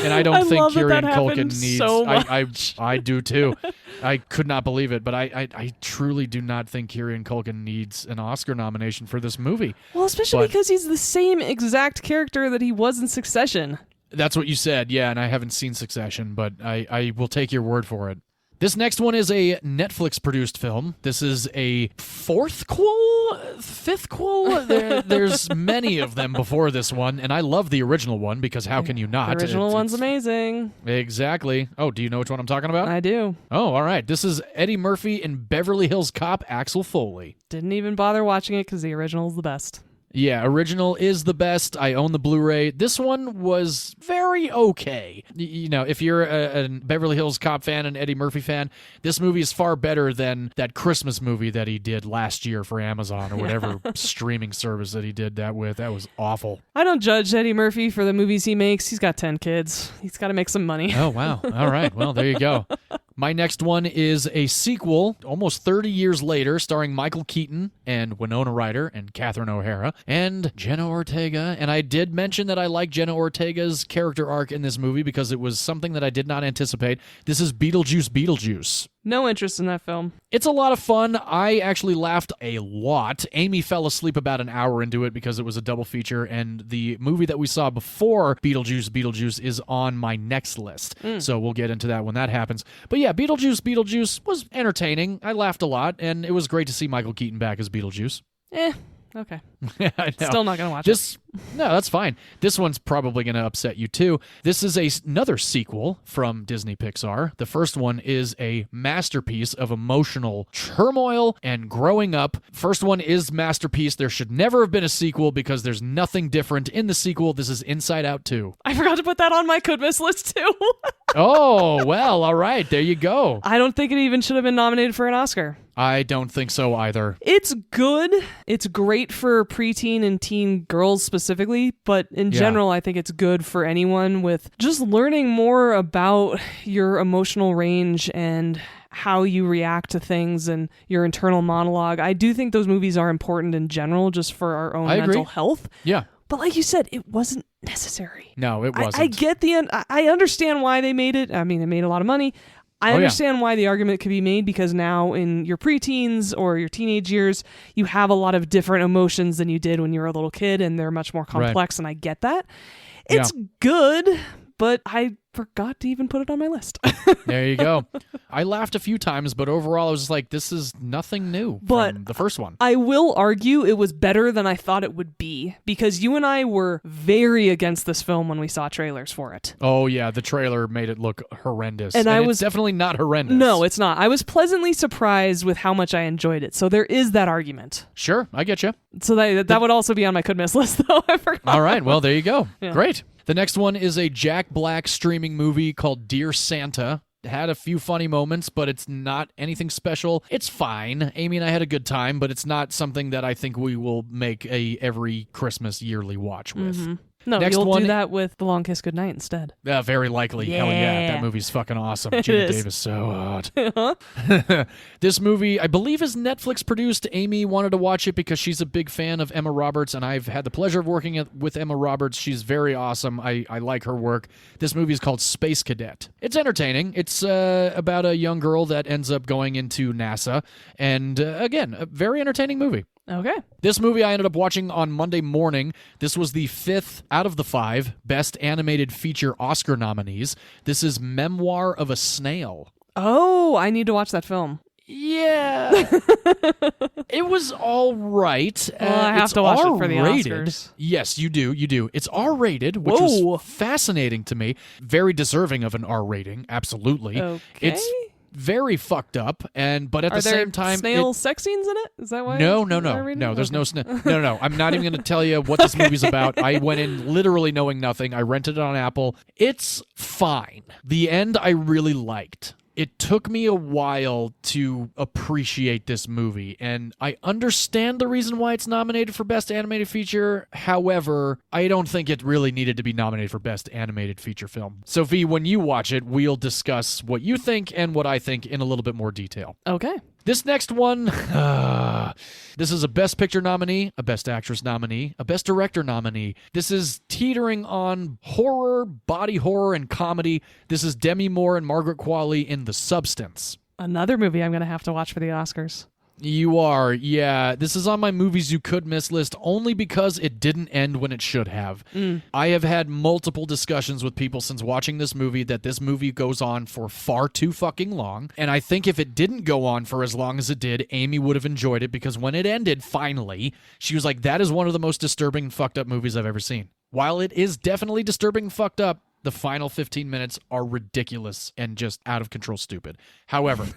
And I don't think Kieran Culkin needs. So much. I do too. I could not believe it, but I truly do not think Kieran Culkin needs an Oscar nomination for this movie. Well, especially because he's the same exact character that he was in Succession. That's what you said, yeah, and I haven't seen Succession, but I will take your word for it. This next one is a Netflix-produced film. This is a fifth quel? There's many of them before this one, and I love the original one because how can you not? The original one's amazing. Exactly. Oh, do you know which one I'm talking about? I do. Oh, all right. This is Eddie Murphy in Beverly Hills Cop, Axel Foley. Didn't even bother watching it because the original's the best. Yeah, original is the best. I own the Blu-ray. This one was very okay. You know, if you're a Beverly Hills Cop fan and Eddie Murphy fan, this movie is far better than that Christmas movie that he did last year for Amazon or whatever streaming service that he did that with. That was awful. I don't judge Eddie Murphy for the movies he makes. He's got 10 kids. He's got to make some money. Oh, wow. All right. Well, there you go. My next one is a sequel, almost 30 years later, starring Michael Keaton and Winona Ryder and Catherine O'Hara and Jenna Ortega. And I did mention that I like Jenna Ortega's character arc in this movie because it was something that I did not anticipate. This is Beetlejuice. No interest in that film. It's a lot of fun. I actually laughed a lot. Amy fell asleep about an hour into it because it was a double feature, and the movie that we saw before Beetlejuice is on my next list. So we'll get into that when that happens. But yeah, Beetlejuice was entertaining. I laughed a lot, and it was great to see Michael Keaton back as Beetlejuice. Okay. I know. Still not going to watch it. No, that's fine. This one's probably going to upset you too. This is another sequel from Disney Pixar. The first one is a masterpiece of emotional turmoil and growing up. First one is masterpiece. There should never have been a sequel because there's nothing different in the sequel. This is Inside Out 2. I forgot to put that on my could miss list too. Oh, well, all right. There you go. I don't think it even should have been nominated for an Oscar. I don't think so either. It's good. It's great for preteen and teen girls specifically, but in general, I think it's good for anyone with just learning more about your emotional range and how you react to things and your internal monologue. I do think those movies are important in general just for our own mental health. Yeah. But like you said, it wasn't necessary. No, it wasn't. I get I understand why they made it. I mean, it made a lot of money. I understand why the argument could be made, because now in your preteens or your teenage years, you have a lot of different emotions than you did when you were a little kid, and they're much more complex, and I get that. It's good, but I forgot to even put it on my list. There you go. I laughed a few times, but overall I was just like, this is nothing new from the first one. I will argue it was better than I thought it would be, because you and I were very against this film when we saw trailers for it. Oh yeah, the trailer made it look horrendous. And it's definitely not horrendous. No, it's not. I was pleasantly surprised with how much I enjoyed it. So there is that argument. Sure, I get you. So that would also be on my could miss list, though. I forgot. All right, well, there you go. Yeah. Great. The next one is a Jack Black streaming movie called Dear Santa. It had a few funny moments, but it's not anything special. It's fine. Amy and I had a good time, but it's not something that I think we will make a every Christmas yearly watch with. Mm-hmm. No, Next you'll one, do that with The Long Kiss Goodnight instead. Very likely. Yeah. Hell yeah. That movie's fucking awesome. It Gina is. Davis, so hot. This movie, I believe, is Netflix produced. Amy wanted to watch it because she's a big fan of Emma Roberts, and I've had the pleasure of working with Emma Roberts. She's very awesome. I like her work. This movie is called Space Cadet. It's entertaining. It's about a young girl that ends up going into NASA, and again, a very entertaining movie. Okay. This movie I ended up watching on Monday morning. This was the 5th out of the 5 Best Animated Feature Oscar nominees. This is Memoir of a Snail. Oh, I need to watch that film. Yeah. It was all right. Well, I have to watch it for the R-rated. Oscars. Yes, you do. You do. It's R-rated, which Whoa. was fascinating to me. Very deserving of an R rating. Absolutely. Okay. It's very fucked up, but at the same time, snail sex scenes in it? Is that why? No. There's no snail. No. I'm not even going to tell you what this movie's about. I went in literally knowing nothing. I rented it on Apple. It's fine. The end I really liked. It took me a while to appreciate this movie, and I understand the reason why it's nominated for Best Animated Feature. However, I don't think it really needed to be nominated for Best Animated Feature Film. So, V, when you watch it, we'll discuss what you think and what I think in a little bit more detail. Okay. This next one, this is a Best Picture nominee, a Best Actress nominee, a Best Director nominee. This is teetering on horror, body horror, and comedy. This is Demi Moore and Margaret Qualley in The Substance. Another movie I'm going to have to watch for the Oscars. You are, yeah. This is on my movies you could miss list only because it didn't end when it should have. I have had multiple discussions with people since watching this movie that this movie goes on for far too fucking long. And I think if it didn't go on for as long as it did, Amy would have enjoyed it, because when it ended, finally, she was like, that is one of the most disturbing and fucked up movies I've ever seen. While it is definitely disturbing and fucked up, the final 15 minutes are ridiculous and just out of control stupid. However,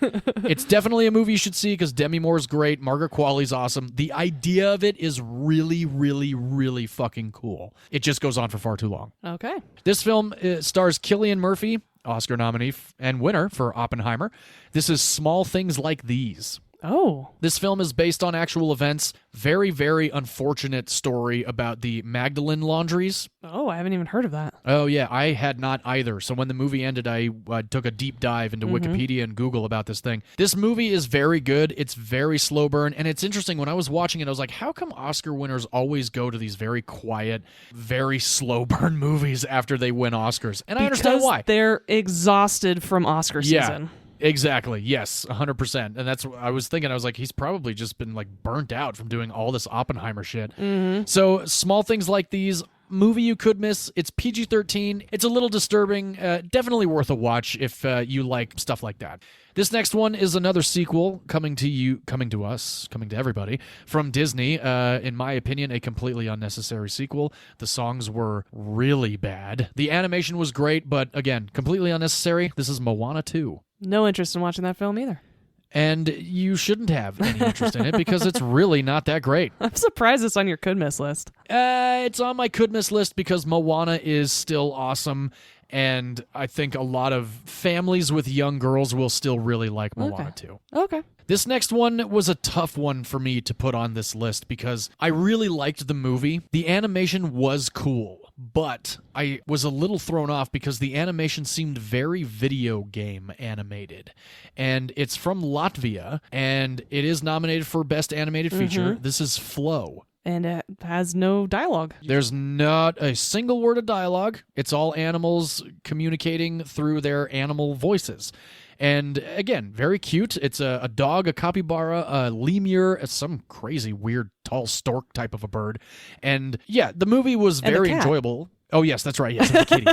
it's definitely a movie you should see because Demi Moore's great. Margaret Qualley's awesome. The idea of it is really, really, really fucking cool. It just goes on for far too long. Okay. This film stars Cillian Murphy, Oscar nominee and winner for Oppenheimer. This is Small Things Like These. Oh. This film is based on actual events. Very, very unfortunate story about the Magdalene laundries. Oh, I haven't even heard of that. Oh, yeah, I had not either. So when the movie ended, I took a deep dive into Wikipedia and Google about this thing. This movie is very good. It's very slow burn. And it's interesting, when I was watching it, I was like, how come Oscar winners always go to these very quiet, very slow burn movies after they win Oscars? And I understand why. They're exhausted from Oscar season. Exactly. Yes, 100%. And that's what I was thinking. I was like, he's probably just been like burnt out from doing all this Oppenheimer shit. So Small Things Like These, movie you could miss. It's PG-13. It's a little disturbing. Definitely worth a watch if you like stuff like that. This next one is another sequel coming to us, coming to everybody, from Disney. In my opinion, a completely unnecessary sequel. The songs were really bad. The animation was great, but again, completely unnecessary. This is Moana 2. No interest in watching that film either. And you shouldn't have any interest in it because it's really not that great. I'm surprised it's on your could miss list. It's on my could miss list because Moana is still awesome. And I think a lot of families with young girls will still really like Moana too. Okay. This next one was a tough one for me to put on this list because I really liked the movie. The animation was cool, but I was a little thrown off because the animation seemed very video game animated. And it's from Latvia, and it is nominated for Best Animated Feature. This is Flow. And it has no dialogue. There's not a single word of dialogue. It's all animals communicating through their animal voices. And again, very cute. It's a dog, a capybara, a lemur, some crazy, weird, tall stork type of a bird. And yeah, the movie was very enjoyable. Oh, yes, that's right. Yes, the kitty.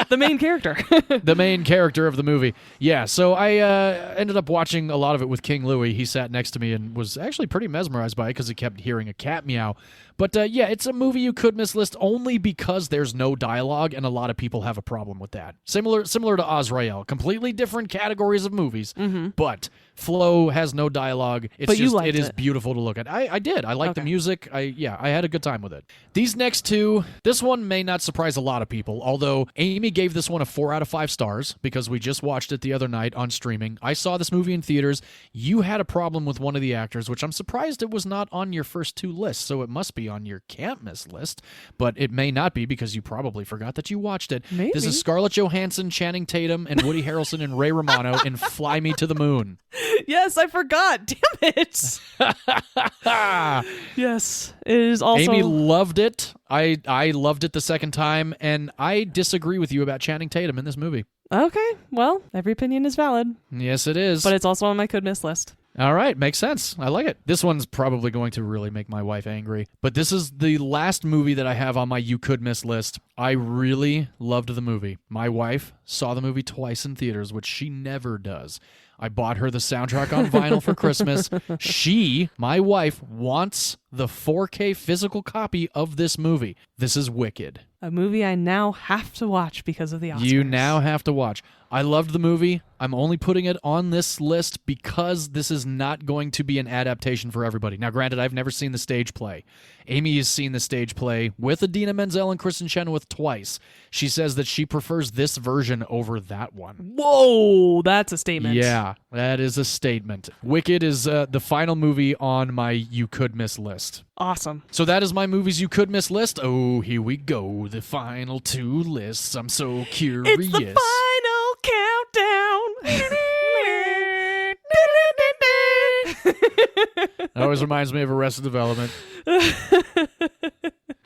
The main character. The main character of the movie. Yeah, so I ended up watching a lot of it with King Louie. He sat next to me and was actually pretty mesmerized by it because he kept hearing a cat meow. But yeah, it's a movie you could miss list only because there's no dialogue, and a lot of people have a problem with that. Similar to Azrael. Completely different categories of movies, but Flo has no dialogue. It is beautiful to look at. I did. I liked the music. I had a good time with it. These next two, this one may not surprise a lot of people, although Amy gave this one a 4 out of 5 stars because we just watched it the other night on streaming. I saw this movie in theaters. You had a problem with one of the actors, which I'm surprised it was not on your first 2 lists, so it must be on your can't miss list, but it may not be because you probably forgot that you watched it. Maybe. This is Scarlett Johansson, Channing Tatum, and Woody Harrelson and Ray Romano in Fly Me to the Moon. Yes, I forgot. Damn it. Yes, it is also... Amy loved it. I loved it the second time, and I disagree with you about Channing Tatum in this movie. Okay, well, every opinion is valid. Yes, it is. But it's also on my could miss list. All right, makes sense. I like it. This one's probably going to really make my wife angry. But this is the last movie that I have on my you could miss list. I really loved the movie. My wife saw the movie twice in theaters, which she never does. I bought her the soundtrack on vinyl for Christmas. She, my wife, wants the 4K physical copy of this movie. This is Wicked. A movie I now have to watch because of the Oscars. You now have to watch. I loved the movie. I'm only putting it on this list because this is not going to be an adaptation for everybody. Now, granted, I've never seen the stage play. Amy has seen the stage play with Idina Menzel and Kristen Chenoweth twice. She says that she prefers this version over that one. Whoa, that's a statement. Yeah, that is a statement. Wicked is the final movie on my you could miss list. Awesome. So that is my movies you could miss list. Oh, here we go. The final 2 lists. I'm so curious. It's the final countdown. That always reminds me of Arrested Development.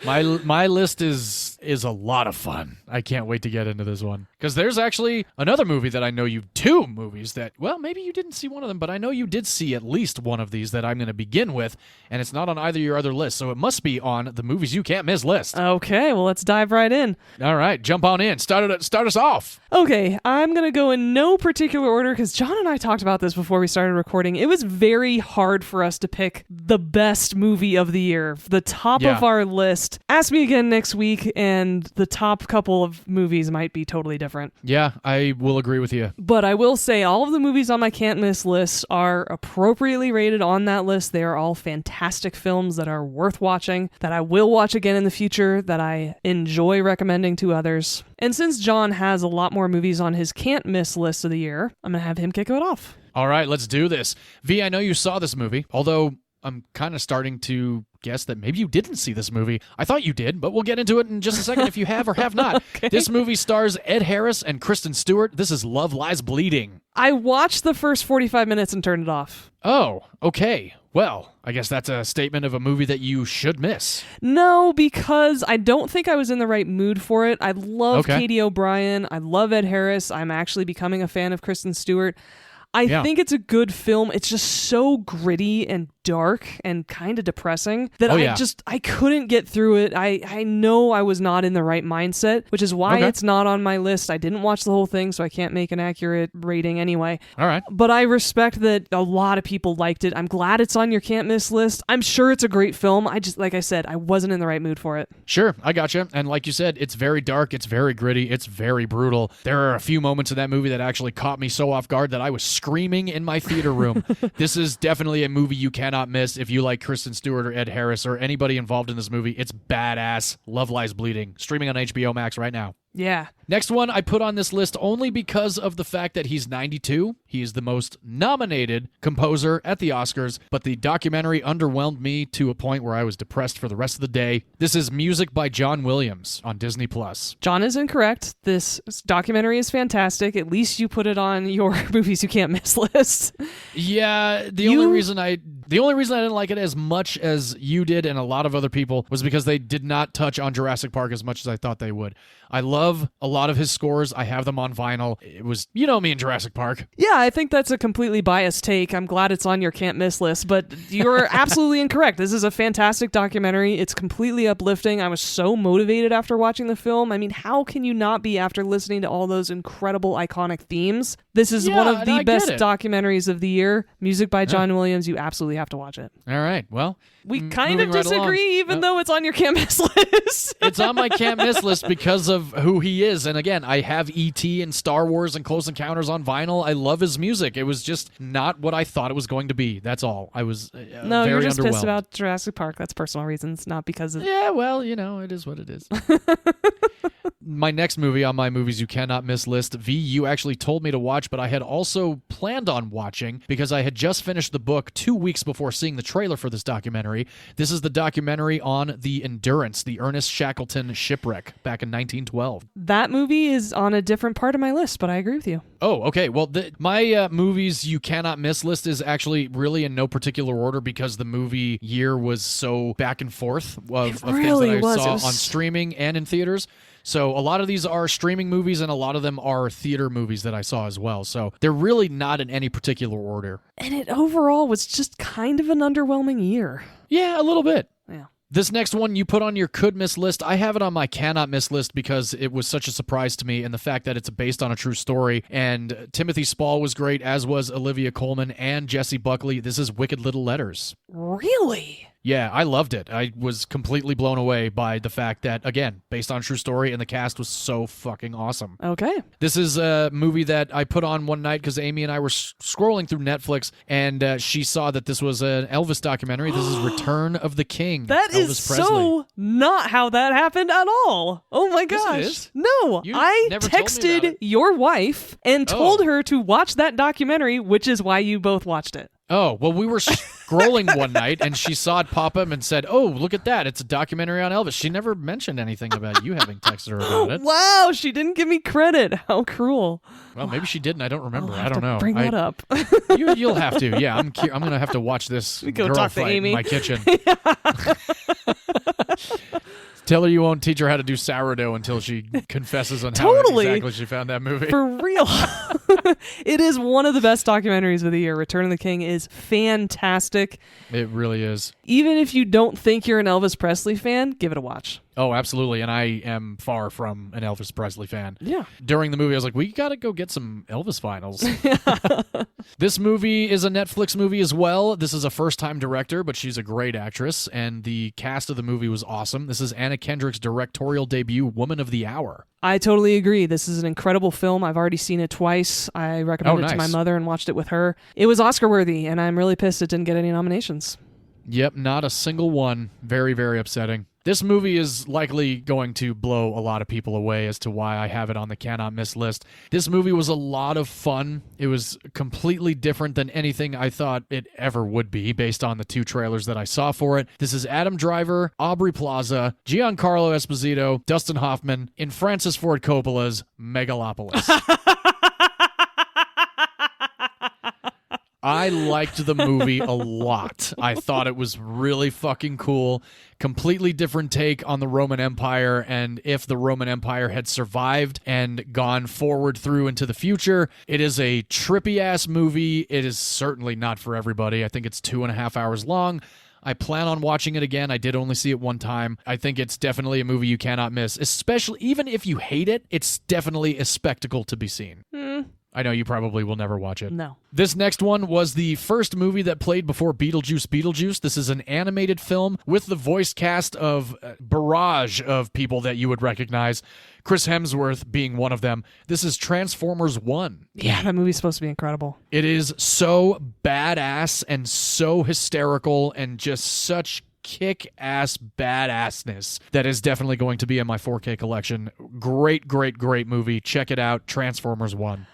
My list is a lot of fun. I can't wait to get into this one. Because there's actually another movie that I know 2 movies that, well, maybe you didn't see one of them, but I know you did see at least one of these that I'm going to begin with, and it's not on either of your other lists, so it must be on the movies you can't miss list. Okay, well, let's dive right in. All right, jump on in. Start us off. Okay, I'm going to go in no particular order because John and I talked about this before we started recording. It was very hard for us to pick the best movie of the year, the top of our list. Ask me again next week, and the top couple of movies might be totally different. Yeah, I will agree with you. But I will say all of the movies on my can't miss list are appropriately rated on that list. They are all fantastic films that are worth watching, that I will watch again in the future, that I enjoy recommending to others. And since John has a lot more movies on his can't miss list of the year, I'm going to have him kick it off. All right, let's do this. V, I know you saw this movie, although I'm kind of starting to guess that maybe you didn't see this movie. I thought you did, but we'll get into it in just a second if you have or have not. Okay. This movie stars Ed Harris and Kristen Stewart. This is Love Lies Bleeding. I watched the first 45 minutes and turned it off. Oh, okay. Well, I guess that's a statement of a movie that you should miss. No, because I don't think I was in the right mood for it. I love Katie O'Brien. I love Ed Harris. I'm actually becoming a fan of Kristen Stewart. I think it's a good film. It's just so gritty and dark and kind of depressing that I couldn't get through it. I know I was not in the right mindset, which is why it's not on my list. I didn't watch the whole thing, so I can't make an accurate rating anyway. All right. But I respect that a lot of people liked it. I'm glad it's on your can't miss list. I'm sure it's a great film. I just, like I said, I wasn't in the right mood for it. Sure, I gotcha. And like you said, it's very dark, it's very gritty, it's very brutal. There are a few moments in that movie that actually caught me so off guard that I was screaming in my theater room. This is definitely a movie you cannot miss if you like Kristen Stewart or Ed Harris or anybody involved in this movie. It's badass. Love Lies Bleeding. Streaming on HBO Max right now. Yeah. Next one I put on this list only because of the fact that he's 92. He is the most nominated composer at the Oscars, but the documentary underwhelmed me to a point where I was depressed for the rest of the day. This is Music by John Williams on Disney+. John is incorrect. This documentary is fantastic. At least you put it on your movies you can't miss list. Yeah, the only reason I The only reason I didn't like it as much as you did and a lot of other people was because they did not touch on Jurassic Park as much as I thought they would. I love a lot of his scores. I have them on vinyl. It was, me and Jurassic Park. Yeah, I think that's a completely biased take. I'm glad it's on your can't miss list, but you're absolutely incorrect. This is a fantastic documentary. It's completely uplifting. I was so motivated after watching the film. I mean, how can you not be after listening to all those incredible, iconic themes? This is one of the best documentaries of the year. Music by John Williams. You absolutely have to watch it. All right. Well, we kind of disagree, even though it's on your can't miss list. It's on my can't miss list because of who he is. And again, I have E.T. and Star Wars and Close Encounters on vinyl. I love his music. It was just not what I thought it was going to be. That's all. I was No, very you're just underwhelmed. pissed about Jurassic Park. That's personal reasons, not because of... Yeah, well, it is what it is. My next movie on my movies you cannot miss list, V, you actually told me to watch, but I had also planned on watching because I had just finished the book 2 weeks before seeing the trailer for this documentary. This is the documentary on the Endurance, the Ernest Shackleton shipwreck back in 1912. That movie is on a different part of my list, but I agree with you. Oh, okay. Well, my movies you cannot miss list is actually really in no particular order because the movie year was so back and forth of really things that I was. saw on streaming and in theaters. So a lot of these are streaming movies and a lot of them are theater movies that I saw as well. So they're really not in any particular order. And it overall was just kind of an underwhelming year. Yeah, a little bit. Yeah. This next one you put on your could miss list. I have it on my cannot miss list because it was such a surprise to me, and the fact that it's based on a true story. And Timothy Spall was great, as was Olivia Colman and Jessie Buckley. This is Wicked Little Letters. Really? Yeah, I loved it. I was completely blown away by the fact that, again, based on true story, and the cast was so fucking awesome. Okay. This is a movie that I put on one night because Amy and I were scrolling through Netflix, and she saw that this was an Elvis documentary. This is Return of the King. That Elvis is Presley. so not how that happened at all. Oh my gosh. Yes, it is. No, You I never told me about texted it. your wife and told her to watch that documentary, which is why you both watched it. Oh, well, we were scrolling one night, and she saw it pop up and said, oh, look at that. It's a documentary on Elvis. She never mentioned anything about you having texted her about it. Wow, she didn't give me credit. How cruel. Well, maybe she didn't. I don't remember. I'll I have don't to know. Bring that up. You'll have to. Yeah, I'm going to have to watch this We go girl talk to fight Amy. in my kitchen. Tell her you won't teach her how to do sourdough until she confesses on how exactly she found that movie. For real. It is one of the best documentaries of the year. Return of the King is fantastic. It really is. Even if you don't think you're an Elvis Presley fan, give it a watch. Oh, absolutely. And I am far from an Elvis Presley fan. Yeah. During the movie, I was like, we got to go get some Elvis vinyls. This movie is a Netflix movie as well. This is a first-time director, but she's a great actress, and the cast of the movie was awesome. This is Anna Kendrick's directorial debut, Woman of the Hour. I totally agree. This is an incredible film. I've already seen it twice. I recommended it to my nice. mother and watched it with her. It was Oscar-worthy, and I'm really pissed it didn't get any nominations. Yep, not a single one. Very, very upsetting. This movie is likely going to blow a lot of people away as to why I have it on the cannot miss list. This movie was a lot of fun. It was completely different than anything I thought it ever would be based on the two trailers that I saw for it. This is Adam Driver, Aubrey Plaza, Giancarlo Esposito, Dustin Hoffman in Francis Ford Coppola's Megalopolis. I liked the movie a lot. I thought it was really fucking cool. Completely different take on the Roman Empire, and if the Roman Empire had survived and gone forward through into the future. It is a trippy-ass movie. It is certainly not for everybody. I think it's 2.5 hours long. I plan on watching it again. I did only see it one time. I think it's definitely a movie you cannot miss, especially even if you hate it. It's definitely a spectacle to be seen. I know you probably will never watch it. No. This next one was the first movie that played before Beetlejuice. This is an animated film with the voice cast of a barrage of people that you would recognize, Chris Hemsworth being one of them. This is Transformers 1. Yeah, that movie's supposed to be incredible. It is so badass and so hysterical and just such kick-ass badassness that is definitely going to be in my 4K collection. Great, great, great movie. Check it out, Transformers 1.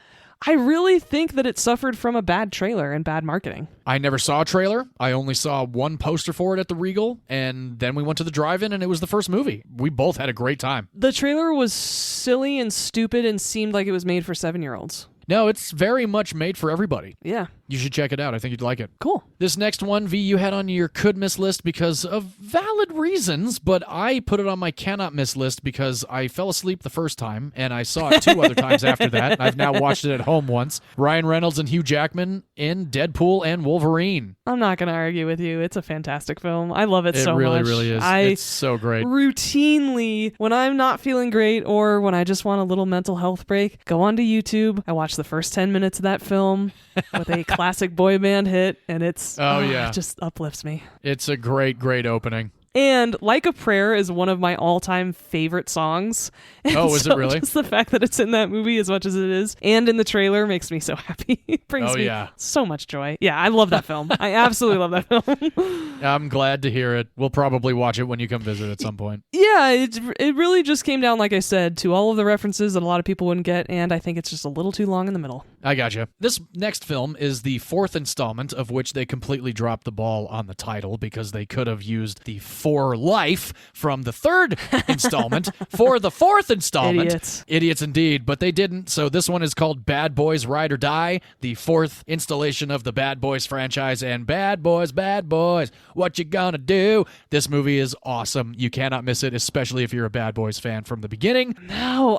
I really think that it suffered from a bad trailer and bad marketing. I never saw a trailer. I only saw one poster for it at the Regal, and then we went to the drive-in, and it was the first movie. We both had a great time. The trailer was silly and stupid and seemed like it was made for 7-year-olds. No, it's very much made for everybody. Yeah. You should check it out. I think you'd like it. Cool. This next one, V, you had on your could miss list because of valid reasons, but I put it on my cannot miss list because I fell asleep the first time and I saw it 2 other times after that. I've now watched it at home once. Ryan Reynolds and Hugh Jackman in Deadpool and Wolverine. I'm not going to argue with you. It's a fantastic film. I love it so much. It really is. It's so great. Routinely, when I'm not feeling great or when I just want a little mental health break, go onto YouTube. I watch the first 10 minutes of that film with a classic boy band hit, and it just uplifts me. It's a great, great opening. And Like a Prayer is one of my all-time favorite songs. And is it really? Just the fact that it's in that movie as much as it is, and in the trailer, makes me so happy. It brings me so much joy. Yeah, I love that film. I absolutely love that film. I'm glad to hear it. We'll probably watch it when you come visit at some point. Yeah, it really just came down, like I said, to all of the references that a lot of people wouldn't get, and I think it's just a little too long in the middle. I gotcha. This next film is the 4th installment, of which they completely dropped the ball on the title because they could have used the For Life from the 3rd installment for the 4th installment. Idiots indeed, but they didn't. So this one is called Bad Boys Ride or Die, the 4th installation of the Bad Boys franchise. And Bad Boys, what you gonna do? This movie is awesome. You cannot miss it, especially if you're a Bad Boys fan from the beginning. No,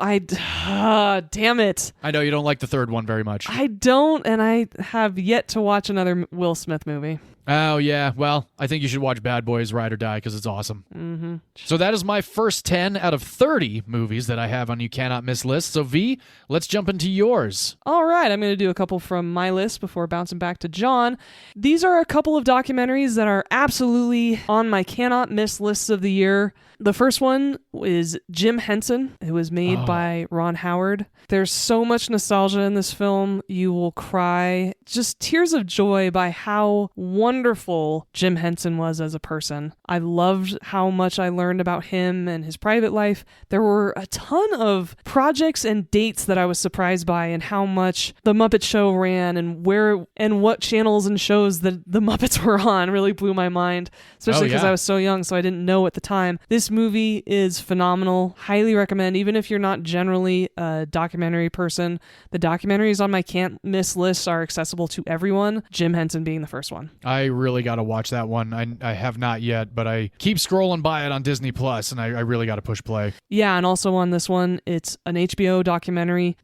damn it. I know you don't like the 3rd one very much. I don't, and I have yet to watch another Will Smith movie. Oh, yeah. Well, I think you should watch Bad Boys Ride or Die because it's awesome. Mm-hmm. So that is my first 10 out of 30 movies that I have on You Cannot Miss list. So, V, let's jump into yours. All right. I'm going to do a couple from my list before bouncing back to John. These are a couple of documentaries that are absolutely on my cannot miss lists of the year. The first one is Jim Henson. It was made by Ron Howard. There's so much nostalgia in this film. You will cry. Just tears of joy by how wonderful Jim Henson was as a person. I loved how much I learned about him and his private life. There were a ton of projects and dates that I was surprised by, and how much The Muppet Show ran and where and what channels and shows that the Muppets were on really blew my mind, especially because I was so young, so I didn't know at the time. This movie is phenomenal. Highly recommend, even if you're not generally a documentary person. The documentaries on my can't miss list are accessible to everyone, Jim Henson being the first one. I really got to watch that one. I have not yet, but I keep scrolling by it on Disney Plus, and I really got to push play. Yeah, and also on this one, it's an HBO documentary.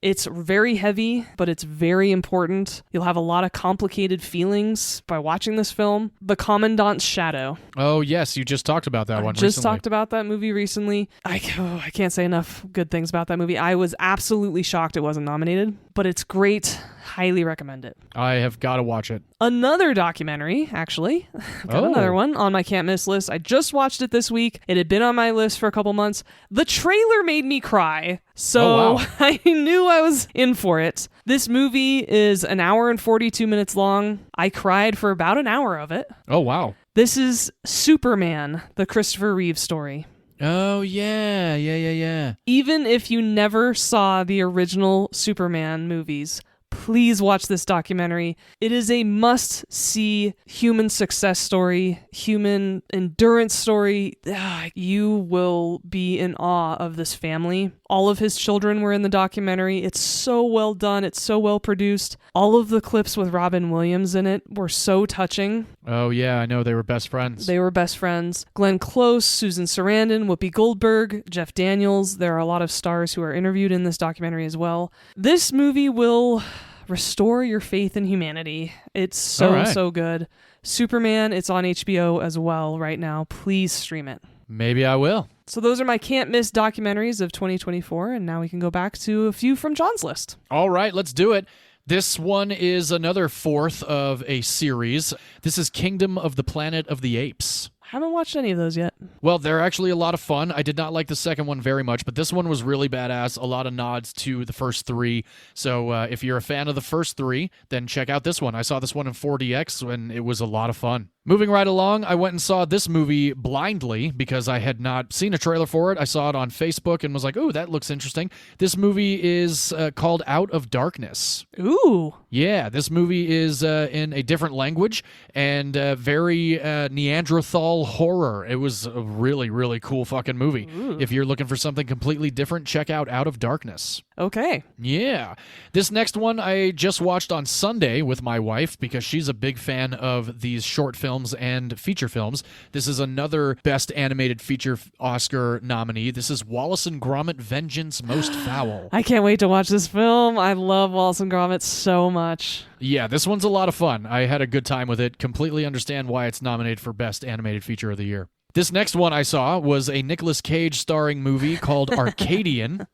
It's very heavy, but it's very important. You'll have a lot of complicated feelings by watching this film. The Commandant's Shadow. Oh, yes. You just talked about that one recently. Just talked about that movie recently. I can't say enough good things about that movie. I was absolutely shocked it wasn't nominated, but it's great. Highly recommend it. I have got to watch it. Another documentary, actually. Got another one on my can't miss list. I just watched it this week. It had been on my list for a couple months. The trailer made me cry. So I knew I was in for it. This movie is an hour and 42 minutes long. I cried for about an hour of it. Oh, wow. This is Superman, the Christopher Reeve story. Oh, yeah. Even if you never saw the original Superman movies, please watch this documentary. It is a must-see human success story, human endurance story. You will be in awe of this family. All of his children were in the documentary. It's so well done. It's so well produced. All of the clips with Robin Williams in it were so touching. Oh, yeah, I know. They were best friends. They were best friends. Glenn Close, Susan Sarandon, Whoopi Goldberg, Jeff Daniels. There are a lot of stars who are interviewed in this documentary as well. This movie will restore your faith in humanity. It's so good. Superman, it's on HBO as well right now. Please stream it. Maybe I will. So those are my can't miss documentaries of 2024, and now we can go back to a few from John's list. All right, let's do it. This one is another 4th of a series. This is Kingdom of the Planet of the Apes. Haven't watched any of those yet. Well, they're actually a lot of fun. I did not like the second one very much, but this one was really badass. A lot of nods to the first 3. So if you're a fan of the first 3, then check out this one. I saw this one in 4DX, and it was a lot of fun. Moving right along, I went and saw this movie blindly because I had not seen a trailer for it. I saw it on Facebook and was like, ooh, that looks interesting. This movie is called Out of Darkness. Ooh. Yeah, this movie is in a different language and very Neanderthal horror. It was a really, really cool fucking movie. Ooh. If you're looking for something completely different, check out Out of Darkness. Okay. Yeah. This next one I just watched on Sunday with my wife because she's a big fan of these short films and feature films. This is another Best Animated Feature Oscar nominee. This is Wallace and Gromit: Vengeance Most Foul. I can't wait to watch this film. I love Wallace and Gromit so much. Yeah, this one's a lot of fun. I had a good time with it. Completely understand why it's nominated for Best Animated Feature of the Year. This next one I saw was a Nicolas Cage starring movie called Arcadian.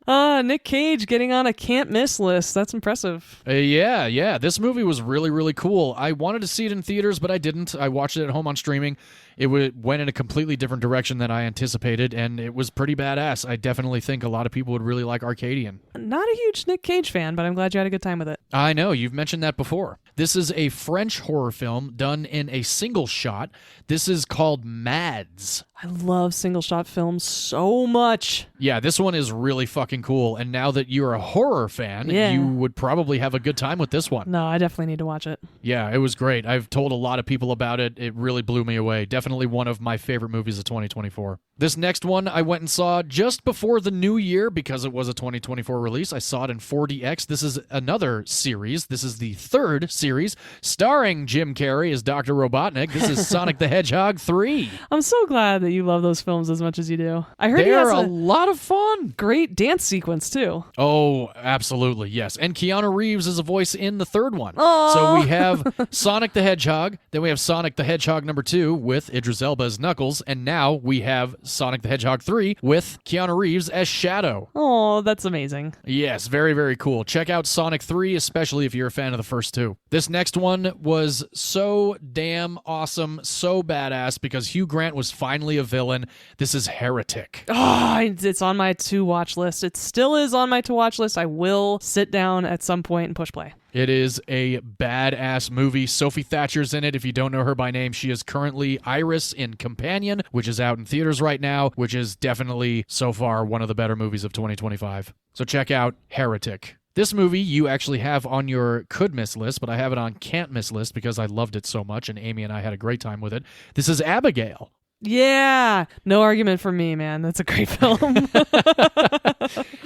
Nick Cage getting on a can't miss list. That's impressive. Yeah. This movie was really, really cool. I wanted to see it in theaters, but I didn't. I watched it at home on streaming. It went in a completely different direction than I anticipated, and it was pretty badass. I definitely think a lot of people would really like Arcadian. Not a huge Nick Cage fan, but I'm glad you had a good time with it. I know, you've mentioned that before. This is a French horror film done in a single shot. This is called Mads. I love single shot films so much. Yeah, this one is really fucking cool, and now that you're a horror fan, Yeah. you would probably have a good time with this one. No, I definitely need to watch it. Yeah, it was great. I've told a lot of people about it. It really blew me away. Definitely one of my favorite movies of 2024. This next one I went and saw just before the new year because it was a 2024 release. I saw it in 4DX. This is another series. This is the third series starring Jim Carrey as Dr. Robotnik. This is Sonic the Hedgehog 3. I'm so glad that you love those films as much as you do. I heard he They're has a lot of fun. great dance sequence too. Oh, absolutely, yes. And Keanu Reeves is a voice in the third one. Aww. So we have Sonic the Hedgehog, then we have Sonic the Hedgehog number 2 with Idris Elba as Knuckles, and now we have Sonic the Hedgehog 3 with Keanu Reeves as Shadow. Oh, that's amazing. Yes, very, very cool. Check out Sonic 3, especially if you're a fan of the first two. This next one was so damn awesome, so badass, because Hugh Grant was finally a villain. This is Heretic. Oh, it's on my to-watch list. It still is on my to-watch list. I will sit down at some point and push play. It is a badass movie. Sophie Thatcher's in it. If you don't know her by name, she is currently Iris in Companion, which is out in theaters right now, which is definitely, so far, one of the better movies of 2025. So check out Heretic. This movie you actually have on your could miss list, but I have it on can't miss list because I loved it so much, and Amy and I had a great time with it. This is Abigail. Yeah, no argument from me, man. That's a great film.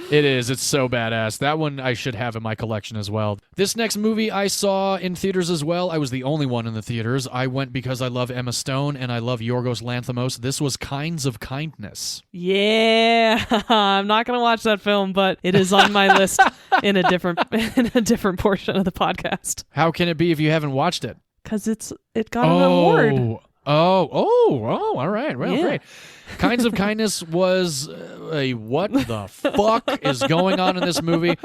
It is. It's so badass. That one I should have in my collection as well. This next movie I saw in theaters as well. I was the only one in the theaters. I went because I love Emma Stone and I love Yorgos Lanthimos. This was Kinds of Kindness. Yeah, I'm not gonna watch that film, but it is on my list in a different portion of the podcast. How can it be if you haven't watched it? Because it got an award. Oh, all right. Well, Yeah. great. Kinds of Kindness was a what the fuck is going on in this movie?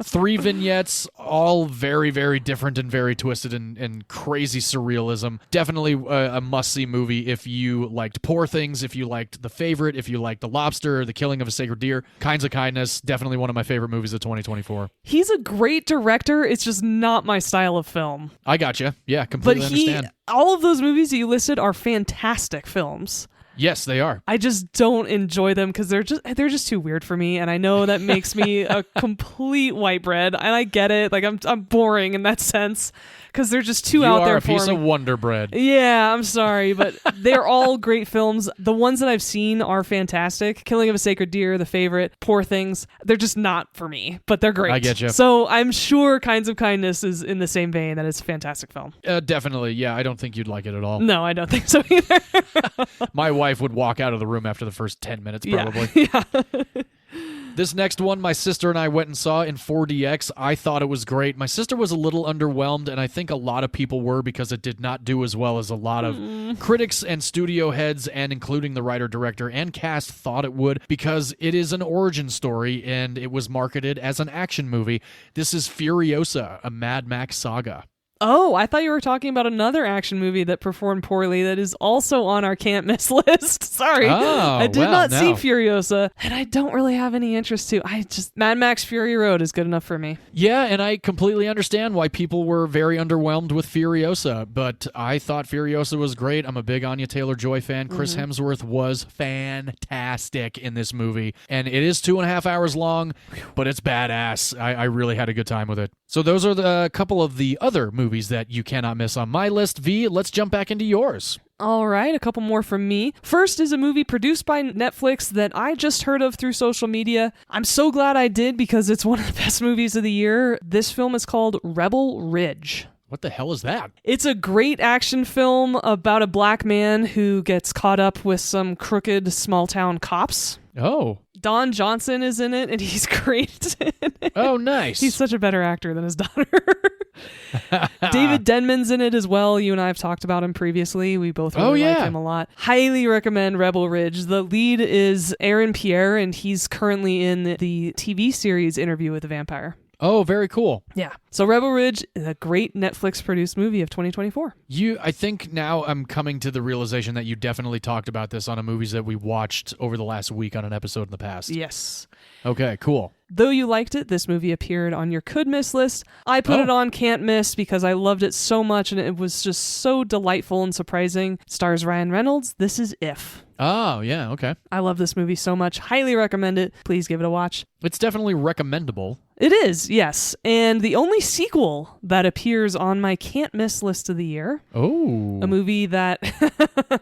3 vignettes, all very, very different and very twisted and crazy surrealism. Definitely a must-see movie if you liked Poor Things, if you liked The Favorite, if you liked The Lobster, The Killing of a Sacred Deer. Kinds of Kindness, definitely one of my favorite movies of 2024. He's a great director. It's just not my style of film. I gotcha. Yeah, But completely understand. all of those movies that you listed are fantastic films. Yes, they are. I just don't enjoy them because they're just too weird for me, and I know that makes me a complete white bread, and I get it. Like I'm boring in that sense because they're just too out there for me. You are a piece of Wonder Bread. Yeah, I'm sorry, but they're all great films. The ones that I've seen are fantastic. Killing of a Sacred Deer, The Favorite, Poor Things. They're just not for me, but they're great. I get you. So I'm sure Kinds of Kindness is in the same vein. That it's a fantastic film. Definitely. Yeah, I don't think you'd like it at all. No, I don't think so either. My wife would walk out of the room after the first 10 minutes, probably. Yeah. This next one, my sister and I went and saw in 4DX. I thought it was great. My sister was a little underwhelmed, and I think a lot of people were because it did not do as well as a lot of critics and studio heads, and including the writer, director, and cast thought it would, because it is an origin story, and it was marketed as an action movie. This is Furiosa, a Mad Max saga. Oh, I thought you were talking about another action movie that performed poorly that is also on our can't miss list. Sorry. I did not see Furiosa, and I don't really have any interest to. Mad Max Fury Road is good enough for me. Yeah, and I completely understand why people were very underwhelmed with Furiosa, but I thought Furiosa was great. I'm a big Anya Taylor-Joy fan. Chris Hemsworth was fantastic in this movie, and it is 2.5 hours long, but it's badass. I really had a good time with it. So those are a couple of the other movies that you cannot miss on my list. V, let's jump back into yours. All right, a couple more from me. First is a movie produced by Netflix that I just heard of through social media. I'm so glad I did because it's one of the best movies of the year. This film is called Rebel Ridge. What the hell is that? It's a great action film about a black man who gets caught up with some crooked small-town cops. Oh. Don Johnson is in it, and he's great in it. Oh, nice. He's such a better actor than his daughter. David Denman's in it as well. You and I have talked about him previously. We both really like him a lot. Highly recommend Rebel Ridge. The lead is Aaron Pierre, and he's currently in the TV series Interview with the Vampire. Oh, very cool. Yeah. So Rebel Ridge is a great Netflix-produced movie of 2024. I think now I'm coming to the realization that you definitely talked about this on a movies that we watched over the last week on an episode in the past. Yes. Okay, cool. Though you liked it, this movie appeared on your could miss list. I put it on can't miss because I loved it so much and it was just so delightful and surprising. It stars Ryan Reynolds. This is If. Oh, yeah, okay. I love this movie so much. Highly recommend it. Please give it a watch. It's definitely recommendable. It is, yes. And the only sequel that appears on my can't miss list of the year. Oh. A movie that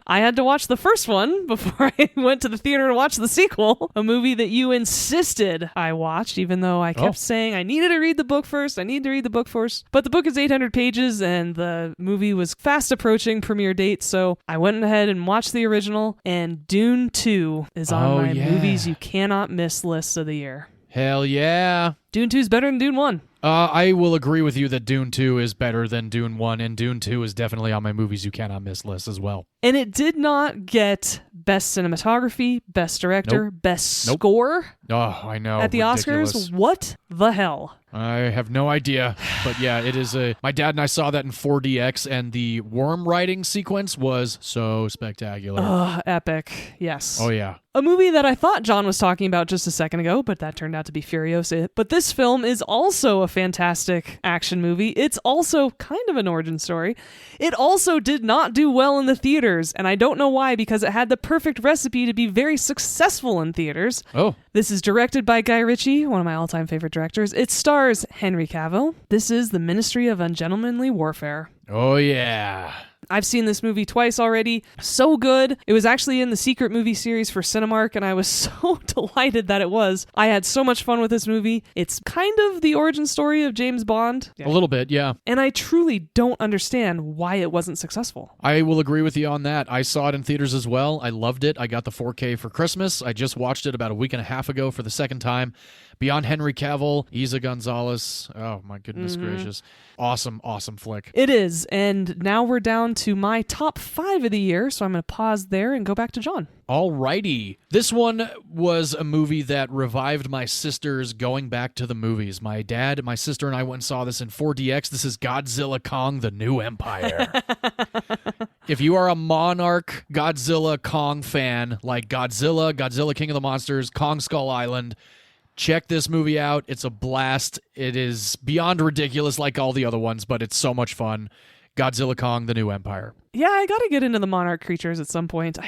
I had to watch the first one before I went to the theater to watch the sequel. A movie that you insisted I watched, even though I kept saying I needed to read the book first. I need to read the book first. But the book is 800 pages and the movie was fast approaching premiere date. So I went ahead and watched the original, and Dune 2 is on my movies you cannot miss list of the year. Hell yeah. Dune 2 is better than Dune 1. I will agree with you that Dune 2 is better than Dune 1, and Dune 2 is definitely on my movies you cannot miss list as well. And it did not get Best Cinematography, Best Director, Best Score. Oh, I know. At the Ridiculous. Oscars. What the hell? I have no idea. But yeah, it is my dad and I saw that in 4DX, and the worm riding sequence was so spectacular. Epic. Yes. Oh, yeah. A movie that I thought John was talking about just a second ago, but that turned out to be Furiosa. But this film is also a fantastic action movie. It's also kind of an origin story. It also did not do well in the theaters, and I don't know why, because it had the perfect recipe to be very successful in theaters. Oh. This is directed by Guy Ritchie, one of my all-time favorite directors. It stars Henry Cavill. This is The Ministry of Ungentlemanly Warfare. Oh, yeah. I've seen this movie twice already. So good. It was actually in the Secret movie series for Cinemark, and I was so delighted that it was. I had so much fun with this movie. It's kind of the origin story of James Bond. A little bit, yeah. And I truly don't understand why it wasn't successful. I will agree with you on that. I saw it in theaters as well. I loved it. I got the 4K for Christmas. I just watched it about a week and a half ago for the second time. Beyond Henry Cavill, Isa Gonzalez. Oh, my goodness gracious. Awesome, awesome flick. It is. And now we're down to my top 5 of the year, so I'm going to pause there and go back to John. Alrighty. This one was a movie that revived my sisters going back to the movies. My dad, my sister, and I went and saw this in 4DX. This is Godzilla Kong, The New Empire. If you are a Monarch Godzilla Kong fan, like Godzilla King of the Monsters, Kong Skull Island, check this movie out. It's a blast. It is beyond ridiculous like all the other ones, but it's so much fun. Godzilla Kong, The New Empire. Yeah, I got to get into the Monarch creatures at some point.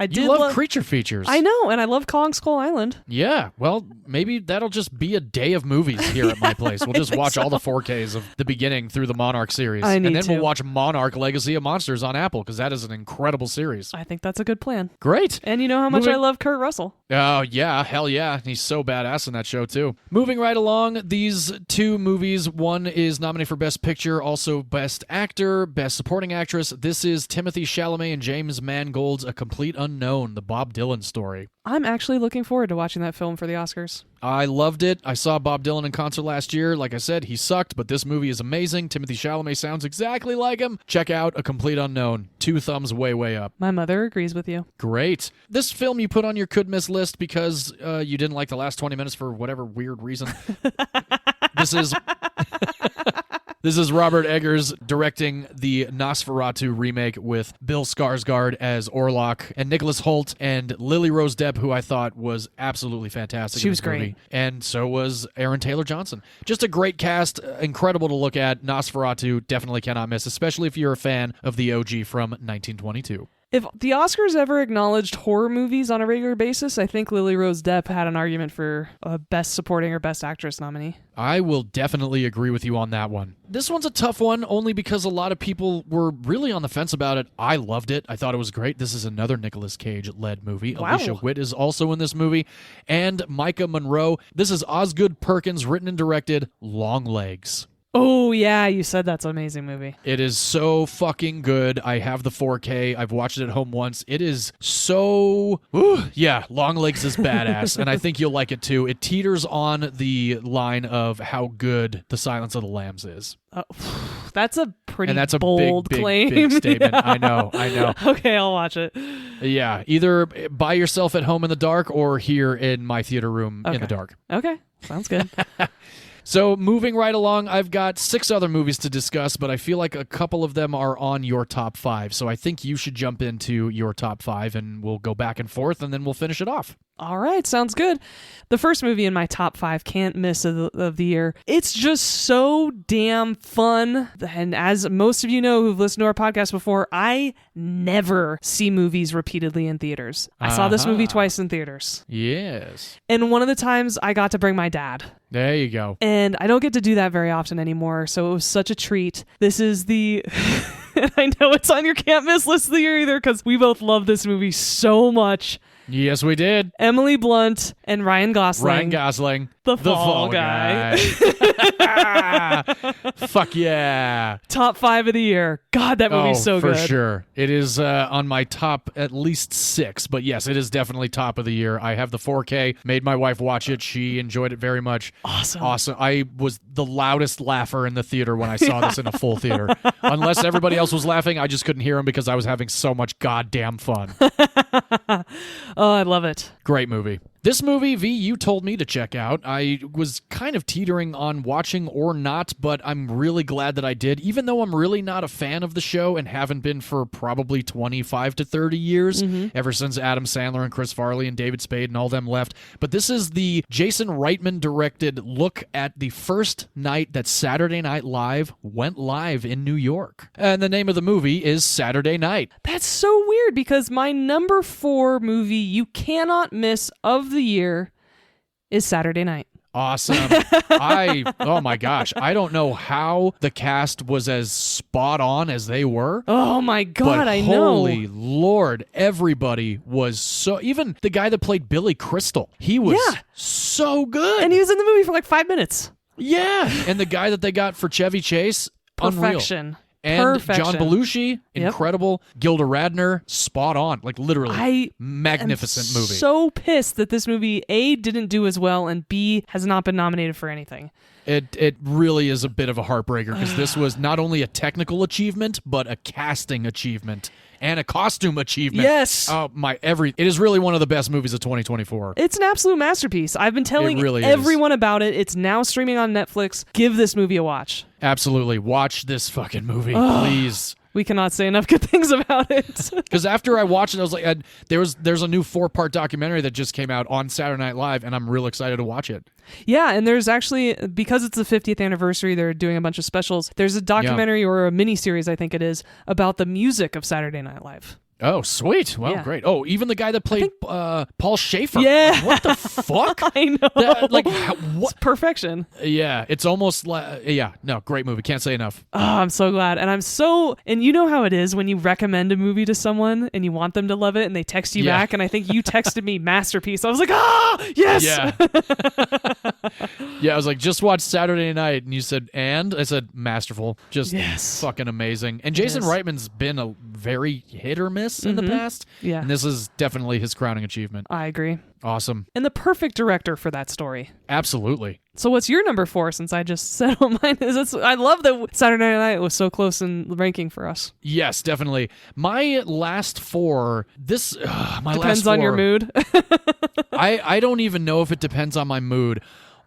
I did love creature features. I know, and I love Kong Skull Island. Yeah, well, maybe that'll just be a day of movies here at my place. We'll just watch all the 4Ks of the beginning through the Monarch series. And then we'll watch Monarch Legacy of Monsters on Apple, because that is an incredible series. I think that's a good plan. Great. And you know how much I love Kurt Russell. Oh, yeah, hell yeah. He's so badass in that show, too. Moving right along, these two movies, one is nominated for Best Picture, also Best Actor, Best Supporting Actress. This is Timothée Chalamet and James Mangold's A Complete Unknown, the Bob Dylan story. I'm actually looking forward to watching that film for the Oscars. I loved it. I saw Bob Dylan in concert last year. Like I said, he sucked, but this movie is amazing. Timothée Chalamet sounds exactly like him. Check out A Complete Unknown. 2 thumbs way, way up. My mother agrees with you. Great. This film you put on your could miss list because you didn't like the last 20 minutes for whatever weird reason. This is... This is Robert Eggers directing the Nosferatu remake with Bill Skarsgård as Orlok and Nicholas Hoult and Lily Rose Depp, who I thought was absolutely fantastic. She in was this movie. great. And so was Aaron Taylor Johnson. Just a great cast, incredible to look at. Nosferatu definitely cannot miss, especially if you're a fan of the OG from 1922. If the Oscars ever acknowledged horror movies on a regular basis, I think Lily Rose Depp had an argument for a Best Supporting or Best Actress nominee. I will definitely agree with you on that one. This one's a tough one, only because a lot of people were really on the fence about it. I loved it. I thought it was great. This is another Nicolas Cage-led movie. Wow. Alicia Witt is also in this movie. And Micah Monroe. This is Osgood Perkins, written and directed, Longlegs. Oh, yeah, you said that's an amazing movie. It is so fucking good. I have the 4K. I've watched it at home once. It is so... yeah, Longlegs is badass, and I think you'll like it too. It teeters on the line of how good The Silence of the Lambs is. That's a pretty And that's a bold big claim. statement. Yeah. I know. Okay, I'll watch it. Yeah, either by yourself at home in the dark or here in my theater room in the dark. Okay, sounds good. So moving right along, I've got 6 other movies to discuss, but I feel like a couple of them are on your top 5. So I think you should jump into your top 5 and we'll go back and forth and then we'll finish it off. All right, sounds good. The first movie in my top 5, can't miss of the year. It's just so damn fun. And as most of you know who've listened to our podcast before, I never see movies repeatedly in theaters. I saw this movie twice in theaters. Yes. And one of the times I got to bring my dad. There you go. And I don't get to do that very often anymore, so it was such a treat. This is the... and I know it's on your can't miss list of the year either, because we both love this movie so much. Yes, we did. Emily Blunt and Ryan Gosling. The Fall Guy. Fuck yeah. Top 5 of the year. God, that movie's so good. For sure. It is on my top at least 6, but yes, it is definitely top of the year. I have the 4K, made my wife watch it. She enjoyed it very much. Awesome. I was the loudest laugher in the theater when I saw this in a full theater. Unless everybody else was laughing, I just couldn't hear them because I was having so much goddamn fun. Oh, I love it. Great movie. This movie, V, you told me to check out. I was kind of teetering on watching or not, but I'm really glad that I did, even though I'm really not a fan of the show and haven't been for probably 25 to 30 years, ever since Adam Sandler and Chris Farley and David Spade and all them left. But this is the Jason Reitman-directed look at the first night that Saturday Night Live went live in New York. And the name of the movie is Saturday Night. That's so weird, because my number 4 movie you cannot miss of the year is Saturday Night. Awesome. Oh my gosh. I don't know how the cast was as spot on as they were. Oh my God, but I know. Holy Lord, everybody was so... Even the guy that played Billy Crystal, he was so good. And he was in the movie for like 5 minutes. Yeah. And the guy that they got for Chevy Chase, Perfection. Unreal. And John Belushi, incredible. Yep. Gilda Radner, spot on. Like literally, magnificent movie. So pissed that this movie A, didn't do as well, and B, has not been nominated for anything. It really is a bit of a heartbreaker, because this was not only a technical achievement, but a casting achievement and a costume achievement. Yes. Oh it is really one of the best movies of 2024. It's an absolute masterpiece. I've been telling everyone about it. It's now streaming on Netflix. Give this movie a watch. Absolutely. Watch this fucking movie, please. We cannot say enough good things about it. Because after I watched it, I was like, there's a new 4-part documentary that just came out on Saturday Night Live, and I'm real excited to watch it. Yeah, and there's actually, because it's the 50th anniversary, they're doing a bunch of specials. There's a documentary or a mini-series, I think it is, about the music of Saturday Night Live. Oh, sweet. Well, great. Oh, even the guy that played Paul Schaefer. Yeah. Like, what the fuck? I know. What? It's perfection. Yeah, it's almost like... no, great movie. Can't say enough. Oh, I'm so glad. And you know how it is when you recommend a movie to someone and you want them to love it and they text you back, and I think you texted me masterpiece. I was like, yes! Yeah. Yeah, I was like, just watch Saturday Night, and you said, and? I said, masterful. Just fucking amazing. And Jason Reitman's been a very hit or miss in the past. Yeah. And this is definitely his crowning achievement. I agree. Awesome. And the perfect director for that story. Absolutely. So what's your number 4, since I just said what mine is? I love that Saturday Night was so close in ranking for us. Yes, definitely. My last 4, depends on your mood. I don't even know if it depends on my mood.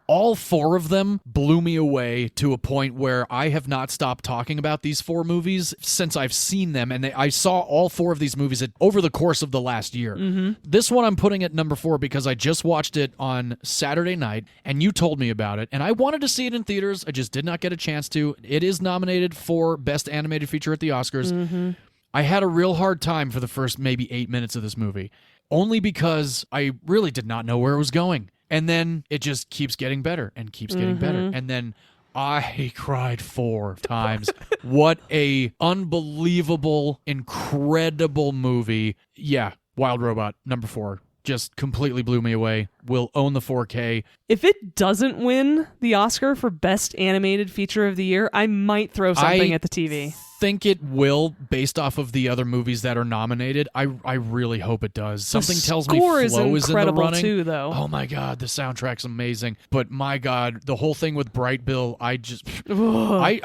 All 4 of them blew me away to a point where I have not stopped talking about these 4 movies since I've seen them. And I saw all 4 of these movies over the course of the last year. Mm-hmm. This one I'm putting at number 4 because I just watched it on Saturday night and you told me about it. And I wanted to see it in theaters. I just did not get a chance to. It is nominated for Best Animated Feature at the Oscars. Mm-hmm. I had a real hard time for the first maybe 8 minutes of this movie, only because I really did not know where it was going. And then it just keeps getting better and keeps getting better. And then I cried 4 times. What a unbelievable, incredible movie. Yeah, Wild Robot, number 4. Just completely blew me away. Will own the 4K. If it doesn't win the Oscar for Best Animated Feature of the Year, I might throw something at the TV. I think it will, based off of the other movies that are nominated. I really hope it does. Something tells me Flow is in the running. Too, though. Oh my God, the soundtrack's amazing. But my God, the whole thing with Bright Bill, I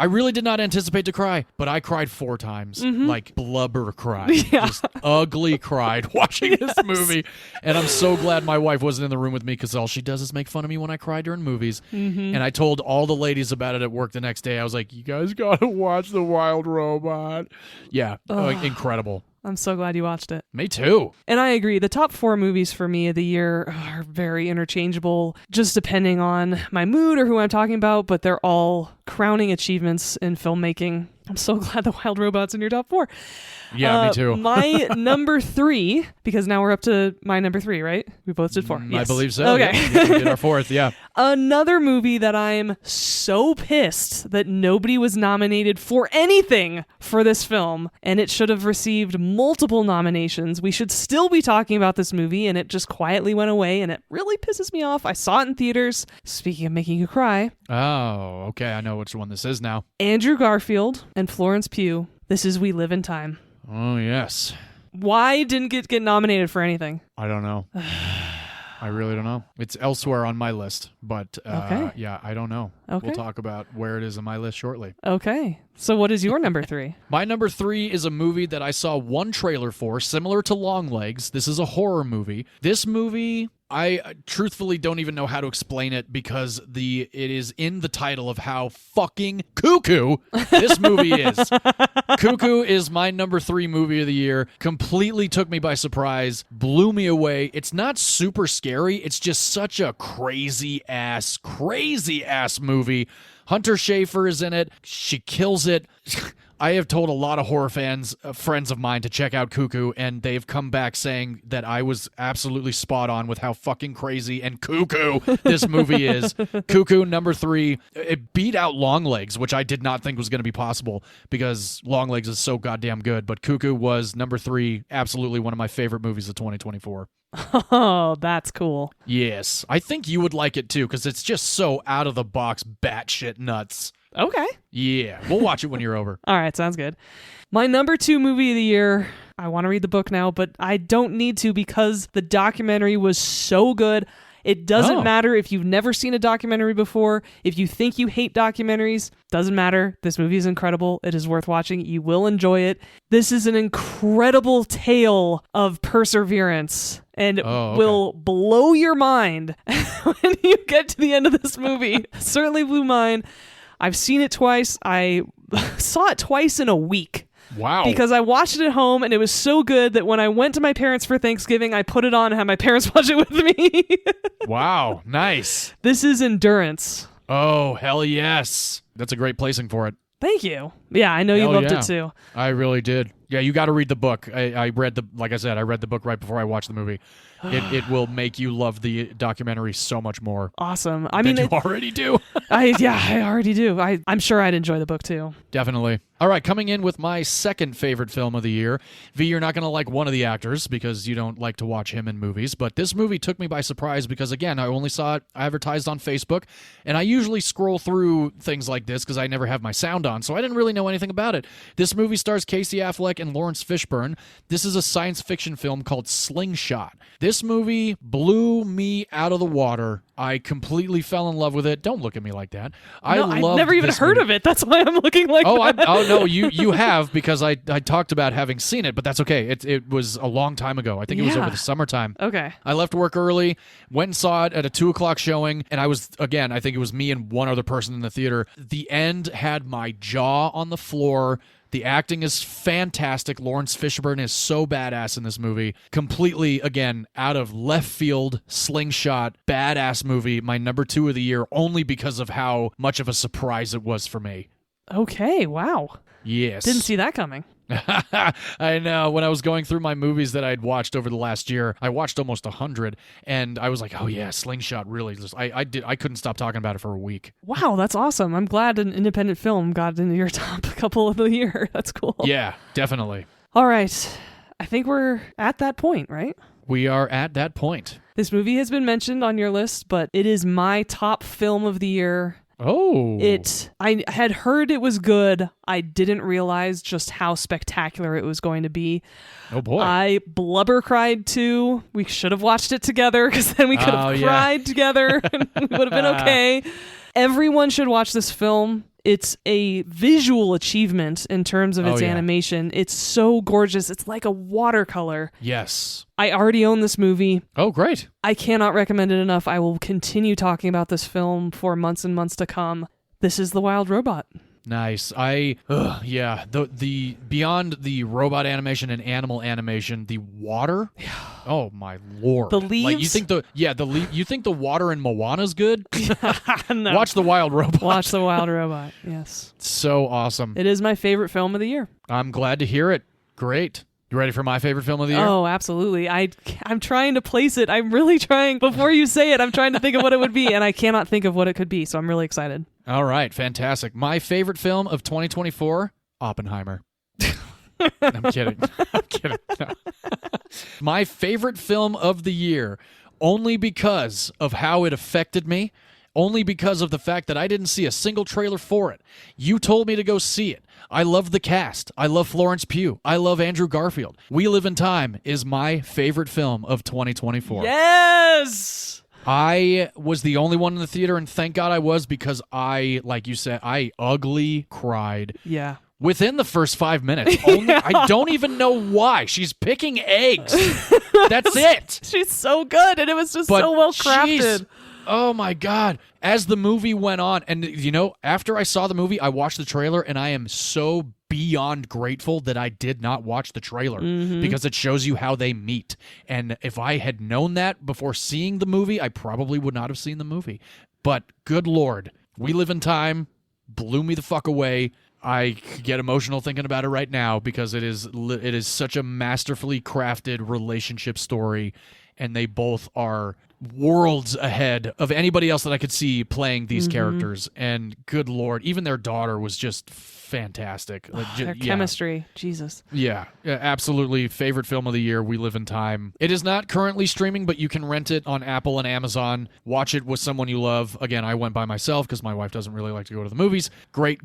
really did not anticipate to cry, but I cried 4 times, like blubber cry, just ugly cried watching this movie. And I'm so glad my wife wasn't in the room with me because all she does is make fun of me when I cry during movies. And I told all the ladies about it at work the next day. I was like, you guys gotta watch The Wild Robot. Yeah, incredible. I'm so glad you watched it. Me too. And I agree. The top 4 movies for me of the year are very interchangeable, just depending on my mood or who I'm talking about, but they're all crowning achievements in filmmaking. I'm so glad The Wild Robot's in your top 4. Yeah, me too. My number 3, because now we're up to my number 3, right? We both did 4. Yes. I believe so. Okay. Yeah, we did our 4th, yeah. Another movie that I'm so pissed that nobody was nominated for anything for this film, and it should have received multiple nominations. We should still be talking about this movie, and it just quietly went away, and it really pisses me off. I saw it in theaters. Speaking of making you cry. Oh, okay. I know which one this is now. Andrew Garfield and Florence Pugh. This is We Live in Time. Oh, yes. Why didn't it get nominated for anything? I don't know. I really don't know. It's elsewhere on my list, but okay. Yeah, I don't know. Okay. We'll talk about where it is on my list shortly. Okay. So what is your number 3? My number 3 is a movie that I saw one trailer for, similar to Longlegs. This is a horror movie. This movie, I truthfully don't even know how to explain it because it is in the title of how fucking cuckoo this movie is. Cuckoo is my number 3 movie of the year. Completely took me by surprise, blew me away. It's not super scary. It's just such a crazy ass movie. Hunter Schafer is in it. She kills it. I have told a lot of horror fans, friends of mine, to check out Cuckoo, and they've come back saying that I was absolutely spot on with how fucking crazy and cuckoo this movie is. Cuckoo, number 3. It beat out Longlegs, which I did not think was going to be possible because Longlegs is so goddamn good, but Cuckoo was number 3, absolutely one of my favorite movies of 2024. Oh, that's cool. Yes. I think you would like it too, because it's just so out of the box, batshit nuts. Okay. Yeah. We'll watch it when you're over. All right. Sounds good. My number 2 movie of the year. I want to read the book now, but I don't need to because the documentary was so good. It doesn't matter if you've never seen a documentary before. If you think you hate documentaries, doesn't matter. This movie is incredible. It is worth watching. You will enjoy it. This is an incredible tale of perseverance and will blow your mind when you get to the end of this movie. Certainly blew mine. I've seen it twice. I saw it twice in a week. Wow. Because I watched it at home, and it was so good that when I went to my parents for Thanksgiving, I put it on and had my parents watch it with me. Wow. Nice. This is Endurance. Oh, hell yes. That's a great placing for it. Thank you. Yeah, I know you loved it too. I really did. Yeah, you got to read the book. I read like I said, I read the book right before I watched the movie. It will make you love the documentary so much more. Awesome. I mean, you already do. I already do. I'm sure I'd enjoy the book too. Definitely. All right, coming in with my second favorite film of the year. V, you're not going to like one of the actors because you don't like to watch him in movies, but this movie took me by surprise because, again, I only saw it advertised on Facebook, and I usually scroll through things like this because I never have my sound on, so I didn't really know anything about it. This movie stars Casey Affleck and Lawrence Fishburne. This is a science fiction film called Slingshot. This movie blew me out of the water I completely fell in love with it. Don't look at me like that. I've never even heard of it. That's why I'm looking like that. No, you have, because I talked about having seen it, but that's okay. It was a long time ago. I think it was over the summertime. Okay. I left work early, went and saw it at a 2:00 showing, and I think it was me and one other person in the theater. The end had my jaw on the floor. The acting is fantastic. Lawrence Fishburne is so badass in this movie. Completely, again, out of left field, slingshot, badass movie. My number 2 of the year, only because of how much of a surprise it was for me. Okay, wow. Yes. Didn't see that coming. I know. When I was going through my movies that I'd watched over the last year, I watched almost 100, and I was like, oh yeah, Slingshot really. I couldn't stop talking about it for a week. Wow, that's awesome. I'm glad an independent film got into your top couple of the year. That's cool. Yeah, definitely. All right. I think we're at that point, right? We are at that point. This movie has been mentioned on your list, but it is my top film of the year. Oh. I had heard it was good. I didn't realize just how spectacular it was going to be. Oh boy. I blubber cried too. We should have watched it together, because then we could have cried together and we would have been okay. Everyone should watch this film. It's a visual achievement in terms of its animation. It's so gorgeous. It's like a watercolor. Yes. I already own this movie. Oh, great. I cannot recommend it enough. I will continue talking about this film for months and months to come. This is The Wild Robot. Nice. The beyond the robot animation and animal animation, the water. Oh my lord. The leaves. Like, you think the water in Moana's good? No. Watch The Wild Robot. Watch The Wild Robot. Yes. So awesome. It is my favorite film of the year. I'm glad to hear it. Great. You ready for my favorite film of the year? Oh, absolutely. I'm trying to place it. I'm really trying. Before you say it, I'm trying to think of what it would be, and I cannot think of what it could be, so I'm really excited. All right, fantastic. My favorite film of 2024, Oppenheimer. I'm kidding. No. My favorite film of the year, only because of how it affected me, only because of the fact that I didn't see a single trailer for it. You told me to go see it. I love the cast. I love Florence Pugh. I love Andrew Garfield. We Live in Time is my favorite film of 2024. Yes! I was the only one in the theater, and thank God I was, because like you said, I ugly cried. Yeah. Within the first 5 minutes. I don't even know why. She's picking eggs. That's it. She's so good, and it was just so well crafted. Oh my God. As the movie went on, and after I saw the movie, I watched the trailer, and I am so beyond grateful that I did not watch the trailer, because it shows you how they meet. And if I had known that before seeing the movie, I probably would not have seen the movie. But good Lord, We Live in Time blew me the fuck away. I get emotional thinking about it right now, because it is such a masterfully crafted relationship story, and they both are worlds ahead of anybody else that I could see playing these characters. And good Lord, even their daughter was just fantastic. Their chemistry, Jesus. Yeah, absolutely. Favorite film of the year, We Live in Time. It is not currently streaming, but you can rent it on Apple and Amazon. Watch it with someone you love. Again, I went by myself because my wife doesn't really like to go to the movies. Great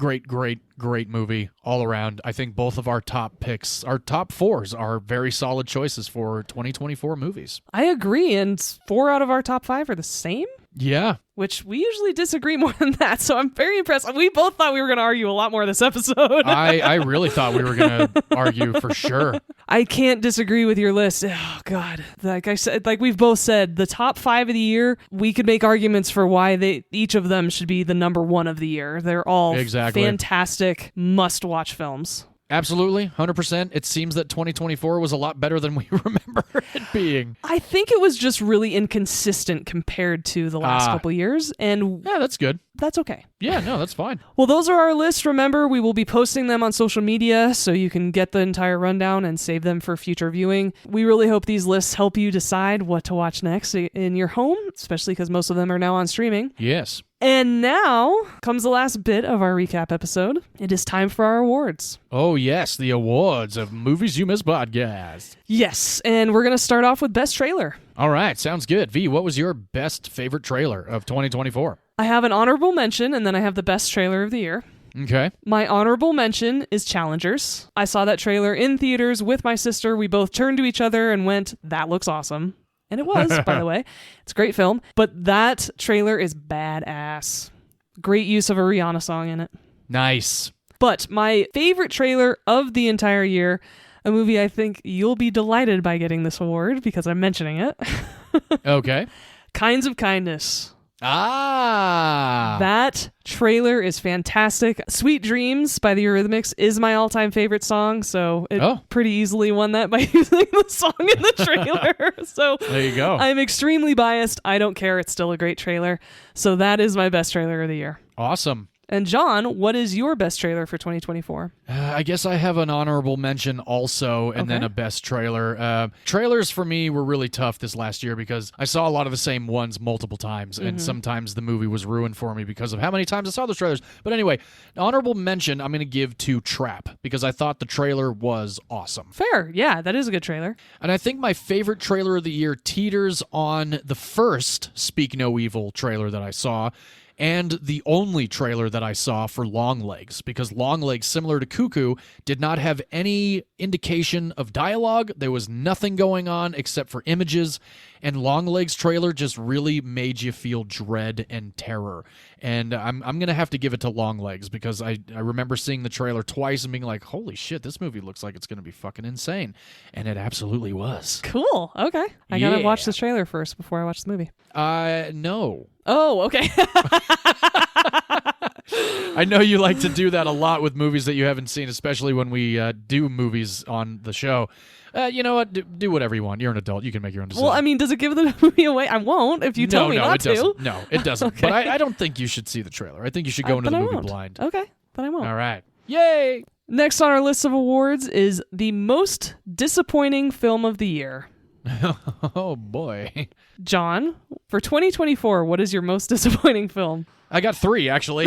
movie all around. I think both of our top picks, our top 4s, are very solid choices for 2024 movies. I agree, and 4 out of our top 5 are the same? Yeah. Which we usually disagree more than that, so I'm very impressed. We both thought we were going to argue a lot more this episode. I really thought we were going to argue for sure. I can't disagree with your list. Oh, God. Like I said, like we've both said, the top 5 of the year, we could make arguments for why each of them should be the number 1 of the year. They're all fantastic, must-watch films. Absolutely, 100%. It seems that 2024 was a lot better than we remember it being. I think it was just really inconsistent compared to the last couple years, and yeah, that's good. That's okay. Yeah, no, that's fine. Well, those are our lists. Remember, we will be posting them on social media so you can get the entire rundown and save them for future viewing. We really hope these lists help you decide what to watch next in your home, especially because most of them are now on streaming. Yes. And now comes the last bit of our recap episode. It is time for our awards. Oh, yes, the awards of Movies You Miss podcast. Yes, and we're going to start off with Best Trailer. All right, sounds good. V, what was your best favorite trailer of 2024? I have an honorable mention, and then I have the best trailer of the year. Okay. My honorable mention is Challengers. I saw that trailer in theaters with my sister. We both turned to each other and went, that looks awesome. And it was, by the way. It's a great film. But that trailer is badass. Great use of a Rihanna song in it. Nice. But my favorite trailer of the entire year, a movie I think you'll be delighted by getting this award because I'm mentioning it. Okay. Kinds of Kindness. Ah. That trailer is fantastic. Sweet Dreams by the Eurythmics is my all-time favorite song, so it pretty easily won that by using the song in the trailer. So there you go. I'm extremely biased. I don't care. It's still a great trailer. So that is my best trailer of the year. Awesome. And John, what is your best trailer for 2024? I guess I have an honorable mention also, and then a best trailer. Trailers for me were really tough this last year because I saw a lot of the same ones multiple times, and sometimes the movie was ruined for me because of how many times I saw those trailers. But anyway, honorable mention I'm going to give to Trap because I thought the trailer was awesome. Fair. Yeah, that is a good trailer. And I think my favorite trailer of the year teeters on the first Speak No Evil trailer that I saw, and the only trailer that I saw for Longlegs, because Longlegs, similar to Cuckoo, did not have any indication of dialogue. There was nothing going on except for images, and Longlegs trailer just really made you feel dread and terror. And I'm going to have to give it to Longlegs because I remember seeing the trailer twice and being like, holy shit, this movie looks like it's going to be fucking insane. And it absolutely was. Cool. Okay. I got to watch the trailer first before I watch the movie. No. Oh, okay. I know you like to do that a lot with movies that you haven't seen, especially when we do movies on the show. You know what? Do whatever you want. You're an adult. You can make your own decision. Well, I mean, does it give the movie away? I won't if you tell me not to. Doesn't. No, it doesn't. Okay. But I don't think you should see the trailer. I think you should go into the movie blind. Okay, then I won't. All right. Yay! Next on our list of awards is the most disappointing film of the year. Oh, boy. John, for 2024, what is your most disappointing film? I got 3, actually.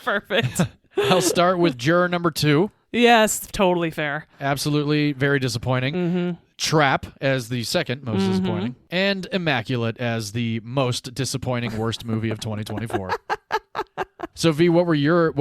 Perfect. I'll start with juror number 2. Yes, totally fair. Absolutely very disappointing. Trap as the second most disappointing. And Immaculate as the most disappointing worst movie of 2024. So V, what were your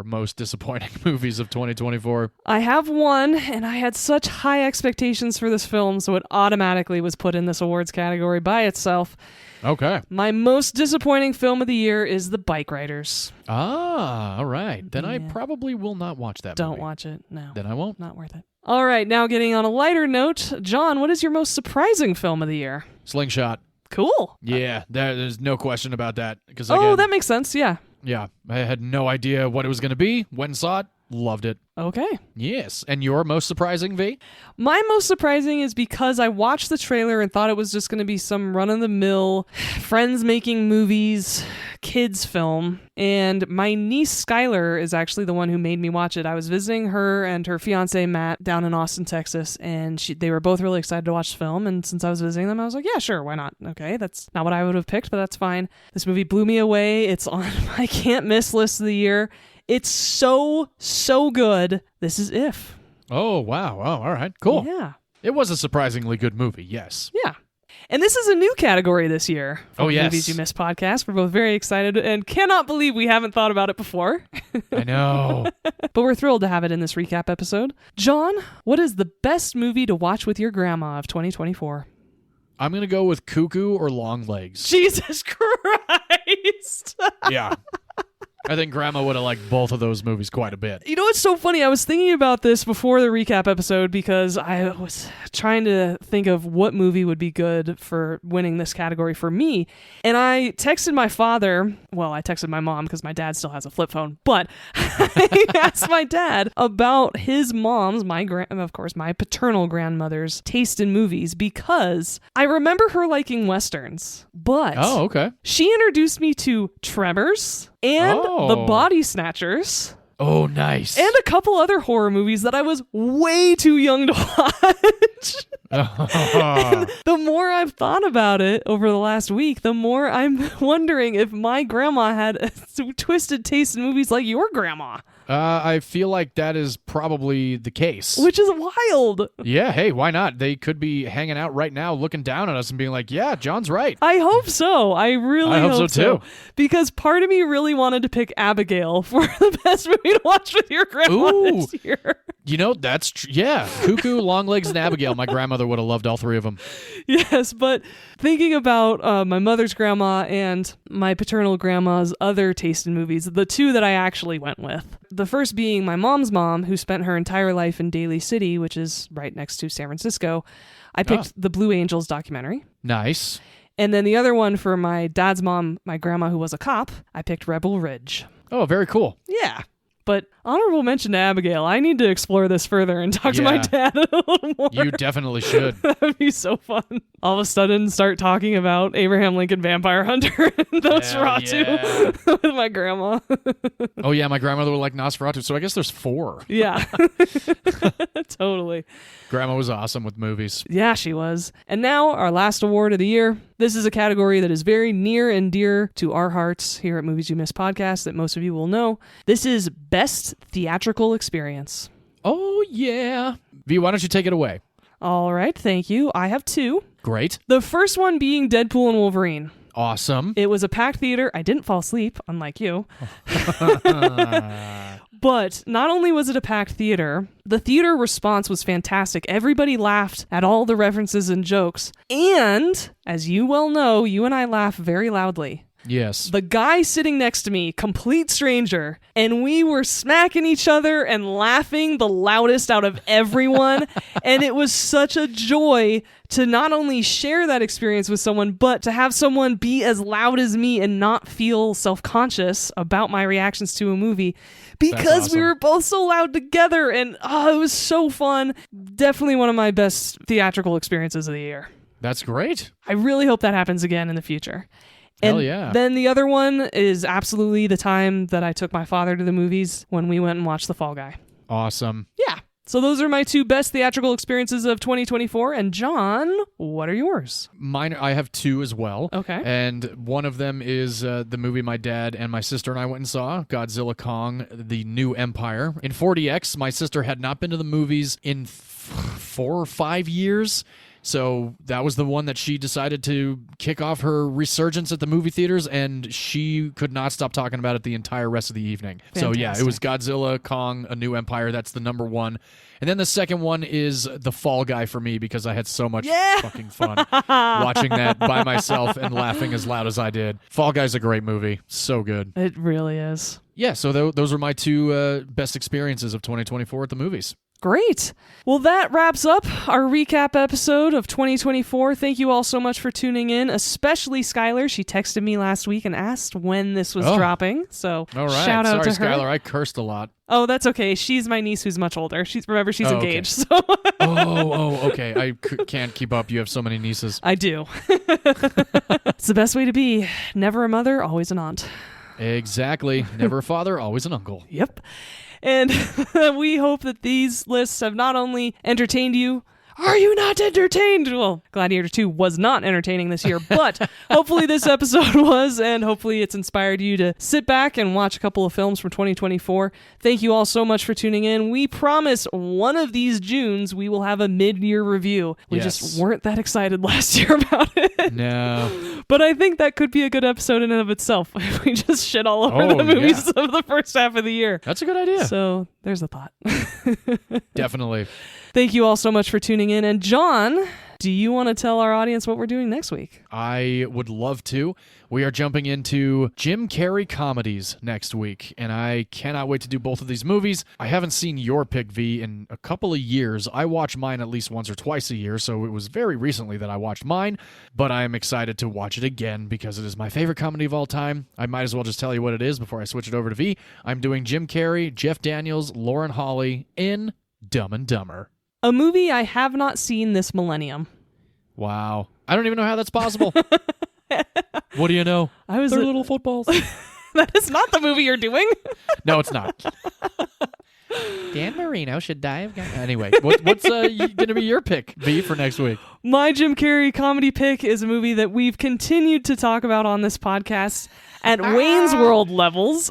most disappointing movies of 2024? I have one, and I had such high expectations for this film, so it automatically was put in this awards category by itself. Okay. My most disappointing film of the year is The Bike Riders. Ah, all right. Then I probably will not watch that movie. Don't watch it, no. Then I won't. Not worth it. All right, now getting on a lighter note, John, what is your most surprising film of the year? Slingshot. Cool. Yeah, there's no question about that. Because that makes sense, yeah. Yeah, I had no idea what it was going to be. Went and saw it. Loved it. Okay. Yes. And your most surprising, V? My most surprising is because I watched the trailer and thought it was just going to be some run-of-the-mill, friends making movies, kids film. And my niece, Skylar, is actually the one who made me watch it. I was visiting her and her fiancé, Matt, down in Austin, Texas. And they were both really excited to watch the film. And since I was visiting them, I was like, yeah, sure, why not? Okay, that's not what I would have picked, but that's fine. This movie blew me away. It's on my can't-miss list of the year. It's so good. This is If. Oh, wow. Oh, all right. Cool. Yeah. It was a surprisingly good movie, yes. Yeah. And this is a new category this year. Oh, yes. Movies You Missed podcast. We're both very excited and cannot believe we haven't thought about it before. I know. But we're thrilled to have it in this recap episode. John, what is the best movie to watch with your grandma of 2024? I'm going to go with Cuckoo or Longlegs. Jesus Christ. Yeah. I think Grandma would have liked both of those movies quite a bit. You know what's so funny? I was thinking about this before the recap episode because I was trying to think of what movie would be good for winning this category for me. And I texted my father. Well, I texted my mom because my dad still has a flip phone. But I asked my dad about his mom's, of course, my paternal grandmother's taste in movies because I remember her liking Westerns. But oh, okay. She introduced me to Tremors and The Body Snatchers. Oh, nice. And a couple other horror movies that I was way too young to watch. And the more I've thought about it over the last week, the more I'm wondering if my grandma had a twisted taste in movies like your grandma. I feel like that is probably the case. Which is wild. Yeah, hey, why not? They could be hanging out right now looking down at us and being like, yeah, John's right. I hope so. I really hope so too. Because part of me really wanted to pick Abigail for the best movie to watch with your grandma this year. You know, that's yeah. Cuckoo, Longlegs, and Abigail. My grandmother would have loved all three of them. Yes, but thinking about my mother's grandma and my paternal grandma's other taste in movies, the two that I actually went with. The first being my mom's mom, who spent her entire life in Daly City, which is right next to San Francisco. I picked the Blue Angels documentary. Nice. And then the other one for my dad's mom, my grandma, who was a cop, I picked Rebel Ridge. Oh, very cool. Yeah. But honorable mention to Abigail. I need to explore this further and talk to my dad a little more. You definitely should. That would be so fun. All of a sudden, start talking about Abraham Lincoln Vampire Hunter and Nosferatu with my grandma. Oh, yeah, my grandmother would like Nosferatu, so I guess there's 4. Yeah. Totally. Grandma was awesome with movies. Yeah, she was. And now, our last award of the year. This is a category that is very near and dear to our hearts here at Movies You Miss Podcast that most of you will know. This is Best Theatrical Experience. Oh, yeah. V, why don't you take it away? All right, thank you. I have 2. Great. The first one being Deadpool and Wolverine. Awesome. It was a packed theater. I didn't fall asleep, unlike you. But not only was it a packed theater, the theater response was fantastic. Everybody laughed at all the references and jokes. And, as you well know, you and I laugh very loudly. Yes. The guy sitting next to me, complete stranger, and we were smacking each other and laughing the loudest out of everyone. And it was such a joy to not only share that experience with someone, but to have someone be as loud as me and not feel self-conscious about my reactions to a movie because we were both so loud together. And it was so fun. Definitely one of my best theatrical experiences of the year. That's great. I really hope that happens again in the future. Hell yeah. Then the other one is absolutely the time that I took my father to the movies when we went and watched The Fall Guy. Awesome. Yeah. So those are my 2 best theatrical experiences of 2024. And John, what are yours? Mine, I have 2 as well. Okay. And one of them is the movie my dad and my sister and I went and saw, Godzilla Kong, The New Empire. In 4DX, my sister had not been to the movies in 4 or 5 years. So that was the one that she decided to kick off her resurgence at the movie theaters, and she could not stop talking about it the entire rest of the evening. Fantastic. So yeah, it was Godzilla, Kong, A New Empire. That's the number 1. And then the second one is The Fall Guy for me because I had so much fucking fun watching that by myself and laughing as loud as I did. Fall Guy's a great movie. So good. It really is. Yeah, so those are my 2 best experiences of 2024 at the movies. Great. Well, that wraps up our recap episode of 2024. Thank you all so much for tuning in, especially Skylar. She texted me last week and asked when this was dropping. So all right. Shout out to her. Sorry, Skylar. I cursed a lot. Oh, that's okay. She's my niece who's much older. She's engaged. Okay. So Okay. I can't keep up. You have so many nieces. I do. It's the best way to be. Never a mother, always an aunt. Exactly. Never a father, always an uncle. Yep. And we hope that these lists have not only entertained you. Are you not entertained? Well, Gladiator 2 was not entertaining this year, but hopefully this episode was, and hopefully it's inspired you to sit back and watch a couple of films from 2024. Thank you all so much for tuning in. We promise one of these Junes we will have a mid-year review. We just weren't that excited last year about it. No. But I think that could be a good episode in and of itself if we just shit all over the movies of the first half of the year. That's a good idea. So there's a thought. Definitely. Thank you all so much for tuning in. And John, do you want to tell our audience what we're doing next week? I would love to. We are jumping into Jim Carrey comedies next week, and I cannot wait to do both of these movies. I haven't seen your pick, V, in a couple of years. I watch mine at least once or twice a year, so it was very recently that I watched mine, but I am excited to watch it again because it is my favorite comedy of all time. I might as well just tell you what it is before I switch it over to V. I'm doing Jim Carrey, Jeff Daniels, Lauren Holly in Dumb and Dumber. A movie I have not seen this millennium. Wow. I don't even know how that's possible. What do you know? They're little footballs. That is not the movie you're doing. No, it's not. Dan Marino should die of Anyway, what's going to be your pick, V, for next week? My Jim Carrey comedy pick is a movie that we've continued to talk about on this podcast at Wayne's World levels.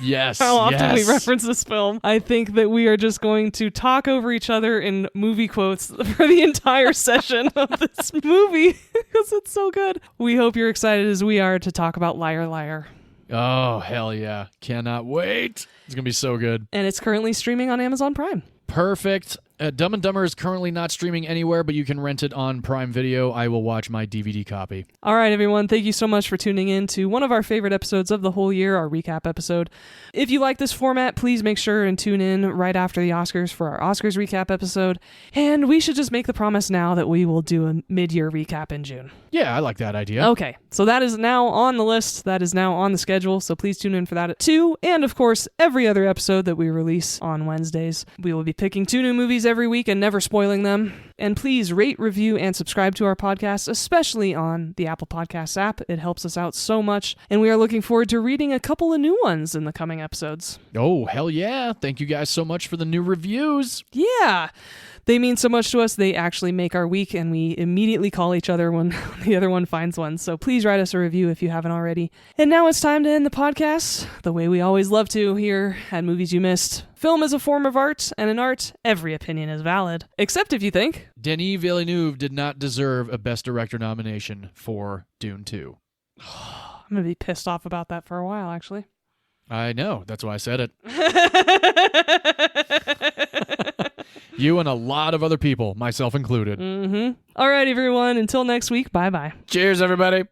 Yes. How often we reference this film. I think that we are just going to talk over each other in movie quotes for the entire session of this movie because it's so good. We hope you're excited as we are to talk about Liar Liar. Oh, hell yeah. Cannot wait. It's going to be so good. And it's currently streaming on Amazon Prime. Perfect. Dumb and Dumber is currently not streaming anywhere, but you can rent it on Prime Video. I will watch my DVD copy. All right, everyone. Thank you so much for tuning in to one of our favorite episodes of the whole year, our recap episode. If you like this format, please make sure and tune in right after the Oscars for our Oscars recap episode. And we should just make the promise now that we will do a mid-year recap in June. Yeah, I like that idea. Okay, so that is now on the list. That is now on the schedule, so please tune in for that too. And of course, every other episode that we release on Wednesdays. We will be picking 2 new movies every week and never spoiling them. And please rate, review, and subscribe to our podcast, especially on the Apple Podcasts app. It helps us out so much. And we are looking forward to reading a couple of new ones in the coming episodes. Oh, hell yeah. Thank you guys so much for the new reviews. Yeah. They mean so much to us. They actually make our week, and we immediately call each other when the other one finds one. So please write us a review if you haven't already. And now it's time to end the podcast the way we always love to here at Movies You Missed. Film is a form of art, and in art, every opinion is valid. Except if you think Denis Villeneuve did not deserve a Best Director nomination for Dune 2. I'm going to be pissed off about that for a while, actually. I know. That's why I said it. You and a lot of other people, myself included. All right, everyone. Until next week, bye-bye. Cheers, everybody.